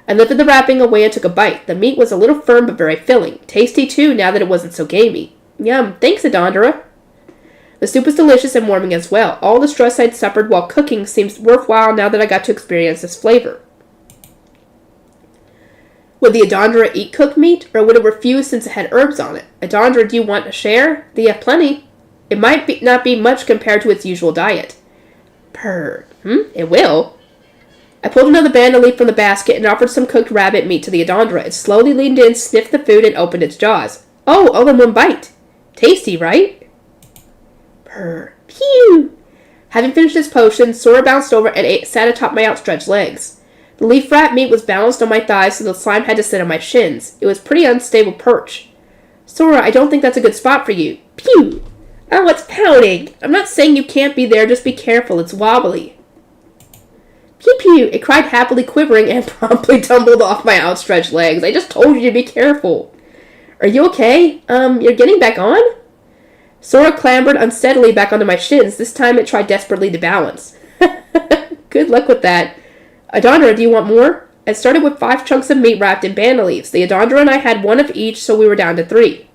[SPEAKER 1] I lifted the wrapping away and took a bite. The meat was a little firm but very filling. Tasty, too, now that it wasn't so gamey. Yum. Thanks, Adondora. The soup was delicious and warming as well. All the stress I'd suffered while cooking seems worthwhile now that I got to experience this flavor. Would the Adondora eat cooked meat, or would it refuse since it had herbs on it? Adondora, do you want to share? They have plenty. It might not be much compared to its usual diet. Purr. It will. I pulled another banana leaf from the basket and offered some cooked rabbit meat to the Adondora. It slowly leaned in, sniffed the food, and opened its jaws. Oh, all in one bite. Tasty, right? Purr. Pew! Having finished his potion, Sora bounced over and sat atop my outstretched legs. The leaf-wrapped meat was balanced on my thighs, so the slime had to sit on my shins. It was a pretty unstable perch. Sora, I don't think that's a good spot for you. Pew! Oh, it's pouting. I'm not saying you can't be there, just be careful. It's wobbly. Pew pew! It cried happily, quivering, and promptly tumbled off my outstretched legs. I just told you to be careful. Are you okay? You're getting back on? Sora clambered unsteadily back onto my shins. This time it tried desperately to balance. Good luck with that. Adondora, do you want more? I started with 5 chunks of meat wrapped in banana leaves. The Adondora and I had 1 of each, so we were down to 3.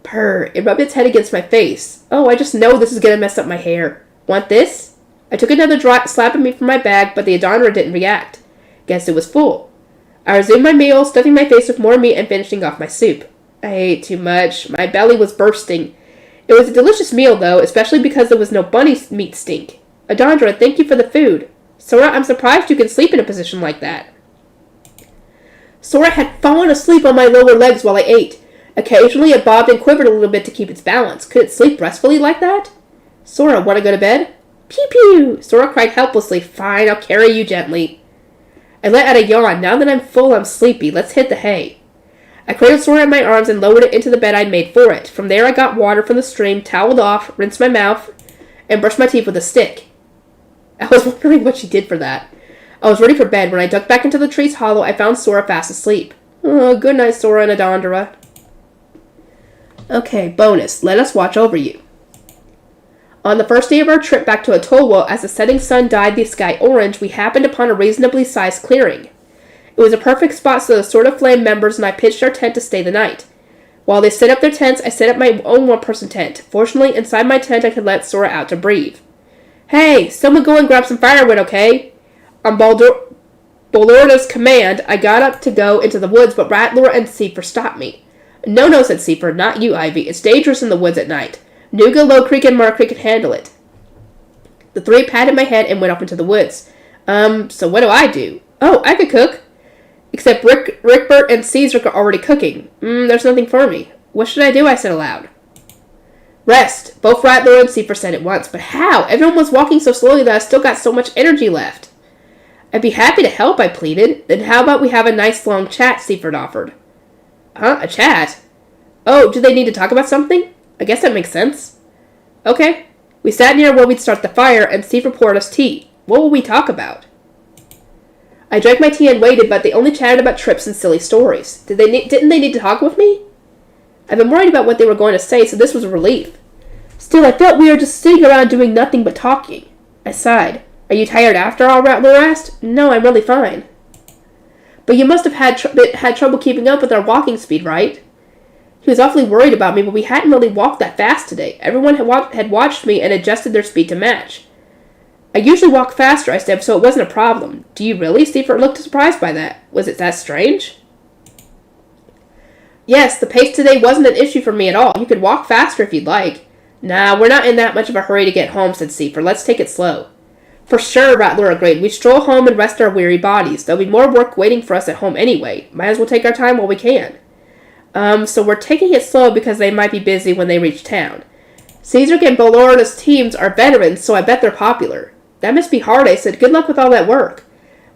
[SPEAKER 1] Purr. It rubbed its head against my face. Oh, I just know this is going to mess up my hair. Want this? I took another slab of meat from my bag, but the Adondora didn't react. Guess it was full. I resumed my meal, stuffing my face with more meat and finishing off my soup. I ate too much. My belly was bursting. It was a delicious meal, though, especially because there was no bunny meat stink. Adondora, thank you for the food. Sora, I'm surprised you can sleep in a position like that. Sora had fallen asleep on my lower legs while I ate. Occasionally it bobbed and quivered a little bit to keep its balance. Could it sleep restfully like that? Sora, want to go to bed? Pew pew! Sora cried helplessly. Fine, I'll carry you gently. I let out a yawn. Now that I'm full, I'm sleepy. Let's hit the hay. I cradled Sora in my arms and lowered it into the bed I'd made for it. From there I got water from the stream, toweled off, rinsed my mouth, and brushed my teeth with a stick. I was wondering what she did for that. I was ready for bed. When I ducked back into the tree's hollow, I found Sora fast asleep. Oh, good night, Sora and Adondora. Okay, bonus. Let us watch over you. On the first day of our trip back to Atoll, as the setting sun dyed the sky orange, we happened upon a reasonably sized clearing. It was a perfect spot so the Sword of Flame members and I pitched our tent to stay the night. While they set up their tents, I set up my own one-person tent. Fortunately, inside my tent I could let Sora out to breathe. Hey, someone go and grab some firewood, okay? On Bolorda's command, I got up to go into the woods, but Rattler and Seifer stopped me. No, said Seifer. Not you, Ivy. It's dangerous in the woods at night. Nuga, Low Creek, and Mark Creek can handle it. The three patted my head and went off into the woods. So what do I do? Oh, I could cook. Except Rickbert and Caesar are already cooking. There's nothing for me. What should I do? I said aloud. Rest. Both Rattler and Seifer said at once. But how? Everyone was walking so slowly that I still got so much energy left. I'd be happy to help, I pleaded. Then how about we have a nice long chat, Seifer offered. Huh? A chat? Oh, do they need to talk about something? I guess that makes sense. Okay. We sat near where we'd start the fire, and Seifer poured us tea. What will we talk about? I drank my tea and waited, but they only chatted about trips and silly stories. Didn't they need to talk with me? I've been worried about what they were going to say, so this was a relief. Still, I felt we were just sitting around doing nothing but talking. I sighed. Are you tired after all? Rattler asked. No, I'm really fine. But you must have had trouble keeping up with our walking speed, right? He was awfully worried about me, but we hadn't really walked that fast today. Everyone had watched me and adjusted their speed to match. I usually walk faster, I said, so it wasn't a problem. Do you really? Seifer looked surprised by that. Was it that strange? Yes, the pace today wasn't an issue for me at all. You could walk faster if you'd like. Nah, we're not in that much of a hurry to get home, said Seifer. Let's take it slow. For sure, Rattler agreed. We stroll home and rest our weary bodies. There'll be more work waiting for us at home anyway. Might as well take our time while we can. So we're taking it slow because they might be busy when they reach town. Caesar and Overlord's teams are veterans, so I bet they're popular. That must be hard, I said. Good luck with all that work.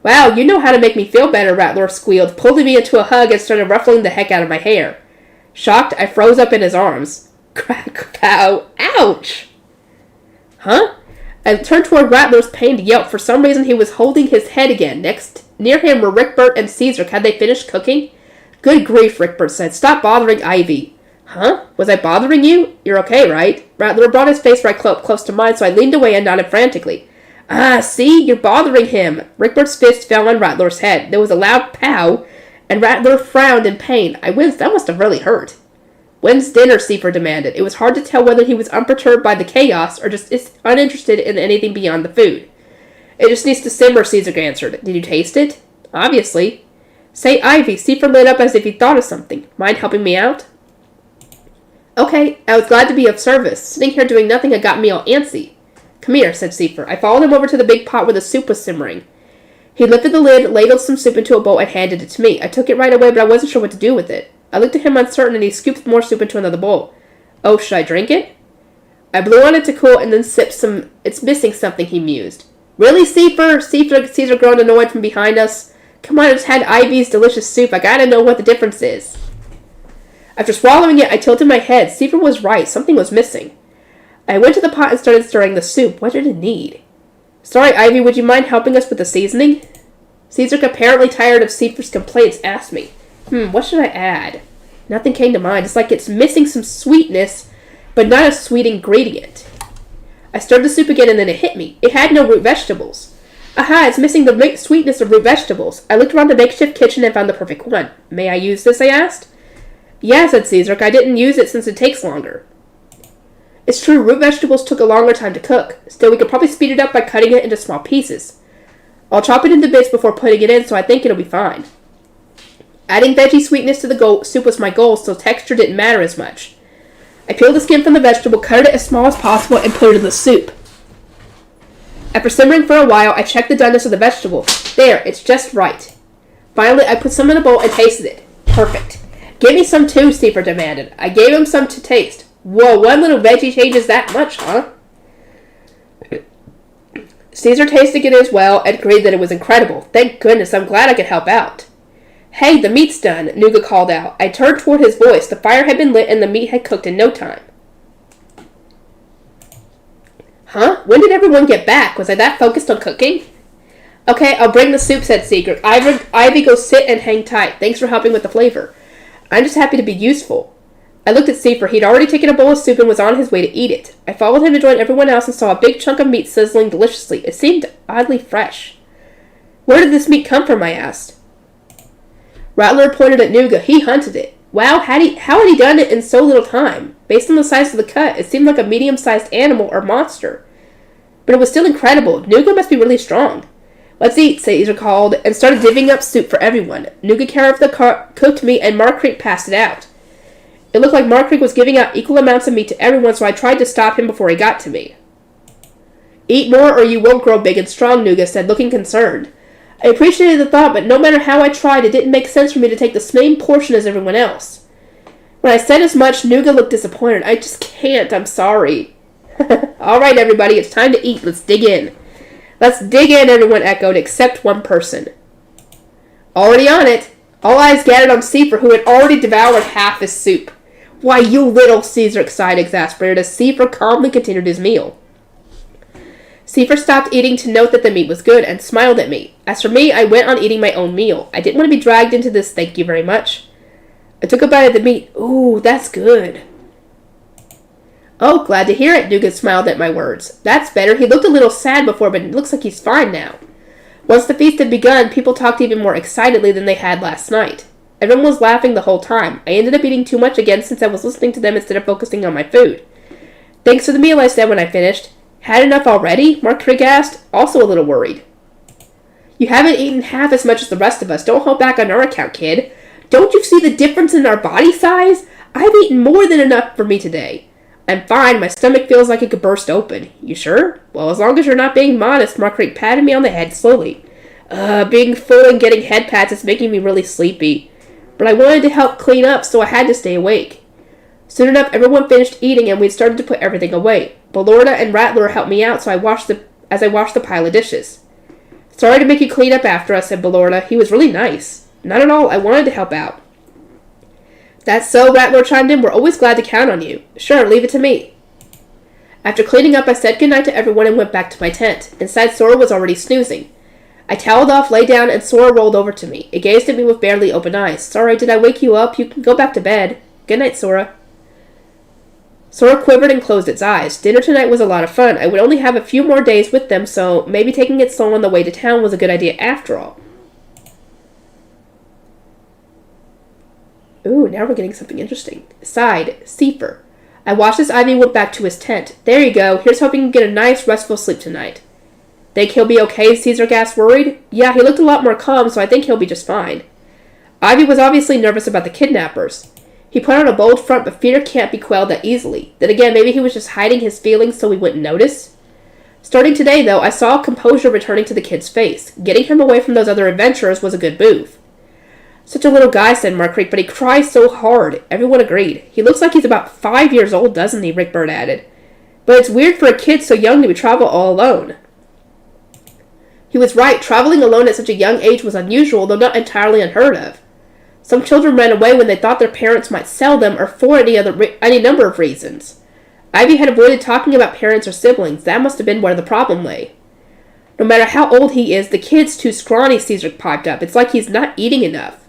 [SPEAKER 1] Wow, you know how to make me feel better, Rattler squealed, pulling me into a hug and started ruffling the heck out of my hair. Shocked, I froze up in his arms. Crack, pow, ouch! Huh? I turned toward Rattler's pained yelp. For some reason, he was holding his head again. Near him were Rickbert and Caesar. Had they finished cooking? Good grief, Rickbert said. Stop bothering Ivy. Huh? Was I bothering you? You're okay, right? Rattler brought his face right close to mine, so I leaned away and nodded frantically. Ah, see? You're bothering him. Rickbert's fist fell on Rattler's head. There was a loud pow, and Rattler frowned in pain. I winced. That must have really hurt. When's dinner? Seifer demanded. It was hard to tell whether he was unperturbed by the chaos or just uninterested in anything beyond the food. It just needs to simmer, Caesar answered. Did you taste it? Obviously. Say, Ivy. Seifer lit up as if he thought of something. Mind helping me out? Okay. I was glad to be of service. Sitting here doing nothing had got me all antsy. Come here, said Seifer. I followed him over to the big pot where the soup was simmering. He lifted the lid, ladled some soup into a bowl, and handed it to me. I took it right away, but I wasn't sure what to do with it. I looked at him uncertain, and he scooped more soup into another bowl. Oh, should I drink it? I blew on it to cool and then sipped some. It's missing something, he mused. Really, Seifer? Caesar groaned annoyed from behind us. Come on, I just had Ivy's delicious soup. I gotta know what the difference is. After swallowing it, I tilted my head. Seifer was right. Something was missing. I went to the pot and started stirring the soup. What did it need? Sorry, Ivy, would you mind helping us with the seasoning? Caesar, apparently tired of Seifer's complaints, asked me. What should I add? Nothing came to mind. It's like it's missing some sweetness, but not a sweet ingredient. I stirred the soup again and then it hit me. It had no root vegetables. Aha, it's missing the sweetness of root vegetables. I looked around the makeshift kitchen and found the perfect one. May I use this? I asked. Yeah, said Caesar. I didn't use it since it takes longer. It's true, root vegetables took a longer time to cook. Still, we could probably speed it up by cutting it into small pieces. I'll chop it into bits before putting it in, so I think it'll be fine. Adding veggie sweetness to the soup was my goal, so texture didn't matter as much. I peeled the skin from the vegetable, cut it as small as possible, and put it in the soup. After simmering for a while, I checked the doneness of the vegetable. There, it's just right. Finally, I put some in a bowl and tasted it. Perfect. Give me some too, Seifer demanded. I gave him some to taste. Whoa, one little veggie changes that much, huh? Caesar tasted it as well and agreed that it was incredible. Thank goodness, I'm glad I could help out. Hey, the meat's done, Nuga called out. I turned toward his voice. The fire had been lit and the meat had cooked in no time. Huh? When did everyone get back? Was I that focused on cooking? Okay, I'll bring the soup, said Seeger. Ivy, go sit and hang tight. Thanks for helping with the flavor. I'm just happy to be useful. I looked at Seifer. He'd already taken a bowl of soup and was on his way to eat it. I followed him to join everyone else and saw a big chunk of meat sizzling deliciously. It seemed oddly fresh. Where did this meat come from? I asked. Rattler pointed at Nuga. He hunted it. Wow, how had he done it in so little time? Based on the size of the cut, it seemed like a medium-sized animal or monster. But it was still incredible. Nuga must be really strong. Let's eat, Caesar called, and started divvying up soup for everyone. Nuga carried the cooked meat and Mark Creek passed it out. It looked like Mark was giving out equal amounts of meat to everyone, so I tried to stop him before he got to me. Eat more or you won't grow big and strong, Nuga said, looking concerned. I appreciated the thought, but no matter how I tried, it didn't make sense for me to take the same portion as everyone else. When I said as much, Nuga looked disappointed. I just can't, I'm sorry. Alright, everybody, it's time to eat. Let's dig in. Let's dig in, everyone echoed, except one person. Already on it. All eyes gathered on Seifer, who had already devoured half his soup. Why, you little Caesar, sighed exasperated as Seifer calmly continued his meal. Seifer stopped eating to note that the meat was good and smiled at me. As for me, I went on eating my own meal. I didn't want to be dragged into this, thank you very much. I took a bite of the meat. Ooh, that's good. Oh, glad to hear it, Nuga smiled at my words. That's better. He looked a little sad before, but it looks like he's fine now. Once the feast had begun, people talked even more excitedly than they had last night. Everyone was laughing the whole time. I ended up eating too much again since I was listening to them instead of focusing on my food. Thanks for the meal, I said when I finished. Had enough already? Mark Trigg asked, also a little worried. You haven't eaten half as much as the rest of us. Don't hold back on our account, kid. Don't you see the difference in our body size? I've eaten more than enough for me today. I'm fine. My stomach feels like it could burst open. You sure? Well, as long as you're not being modest, Mark Trigg patted me on the head slowly. Being full and getting head pats is making me really sleepy. But I wanted to help clean up, so I had to stay awake. Soon enough, everyone finished eating, and we'd started to put everything away. Belorda and Rattler helped me out, so I washed the pile of dishes. Sorry to make you clean up after us, said Belorda. He was really nice. Not at all. I wanted to help out. That's so, Rattler chimed in. We're always glad to count on you. Sure, leave it to me. After cleaning up, I said goodnight to everyone and went back to my tent. Inside, Sora was already snoozing. I toweled off, lay down, and Sora rolled over to me. It gazed at me with barely open eyes. Sorry, did I wake you up? You can go back to bed. Good night, Sora. Sora quivered and closed its eyes. Dinner tonight was a lot of fun. I would only have a few more days with them, so maybe taking it slow on the way to town was a good idea after all. Ooh, now we're getting something interesting. Sighed, Seifer. I watched as Ivy went back to his tent. There you go. Here's hoping you get a nice, restful sleep tonight. Think he'll be okay? Caesar gasped, worried. Yeah, he looked a lot more calm, so I think he'll be just fine. Ivy was obviously nervous about the kidnappers. He put on a bold front, but fear can't be quelled that easily. Then again, maybe he was just hiding his feelings so we wouldn't notice. Starting today, though, I saw composure returning to the kid's face. Getting him away from those other adventurers was a good move. Such a little guy, said Mark Creek, but he cries so hard. Everyone agreed. He looks like he's about 5 years old, doesn't he? Rick Bird added. But it's weird for a kid so young to travel all alone. He was right. Traveling alone at such a young age was unusual, though not entirely unheard of. Some children ran away when they thought their parents might sell them or for any number of reasons. Ivy had avoided talking about parents or siblings. That must have been where the problem lay. No matter how old he is, the kid's too scrawny, Caesar piped up. It's like he's not eating enough.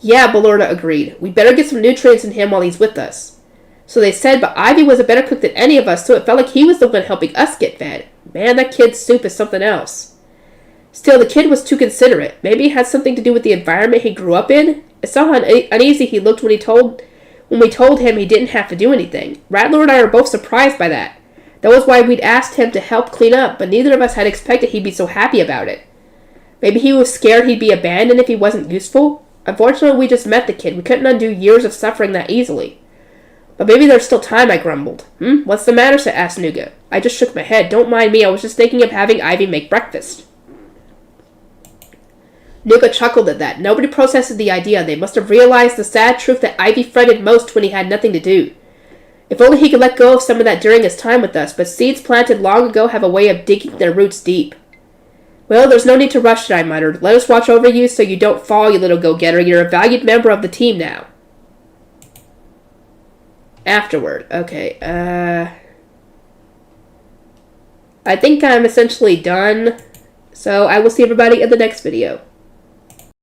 [SPEAKER 1] Yeah, Belorda agreed. We better get some nutrients in him while he's with us. So they said, but Ivy was a better cook than any of us, so it felt like he was the one helping us get fed. Man, that kid's soup is something else. Still, the kid was too considerate. Maybe it had something to do with the environment he grew up in. I saw how uneasy he looked when we told him he didn't have to do anything. Rattler and I were both surprised by that. That was why we'd asked him to help clean up, but neither of us had expected he'd be so happy about it. Maybe he was scared he'd be abandoned if he wasn't useful. Unfortunately, we just met the kid. We couldn't undo years of suffering that easily. But maybe there's still time, I grumbled. What's the matter? Asked Nuga. I just shook my head. Don't mind me, I was just thinking of having Ivy make breakfast. Nuga chuckled at that. Nobody processed the idea. They must have realized the sad truth that Ivy fretted most when he had nothing to do. If only he could let go of some of that during his time with us, but seeds planted long ago have a way of digging their roots deep. Well, there's no need to rush it, I muttered. Let us watch over you so you don't fall, you little go-getter. You're a valued member of the team now. Afterward. Okay, I think I'm essentially done. So I will see everybody in the next video.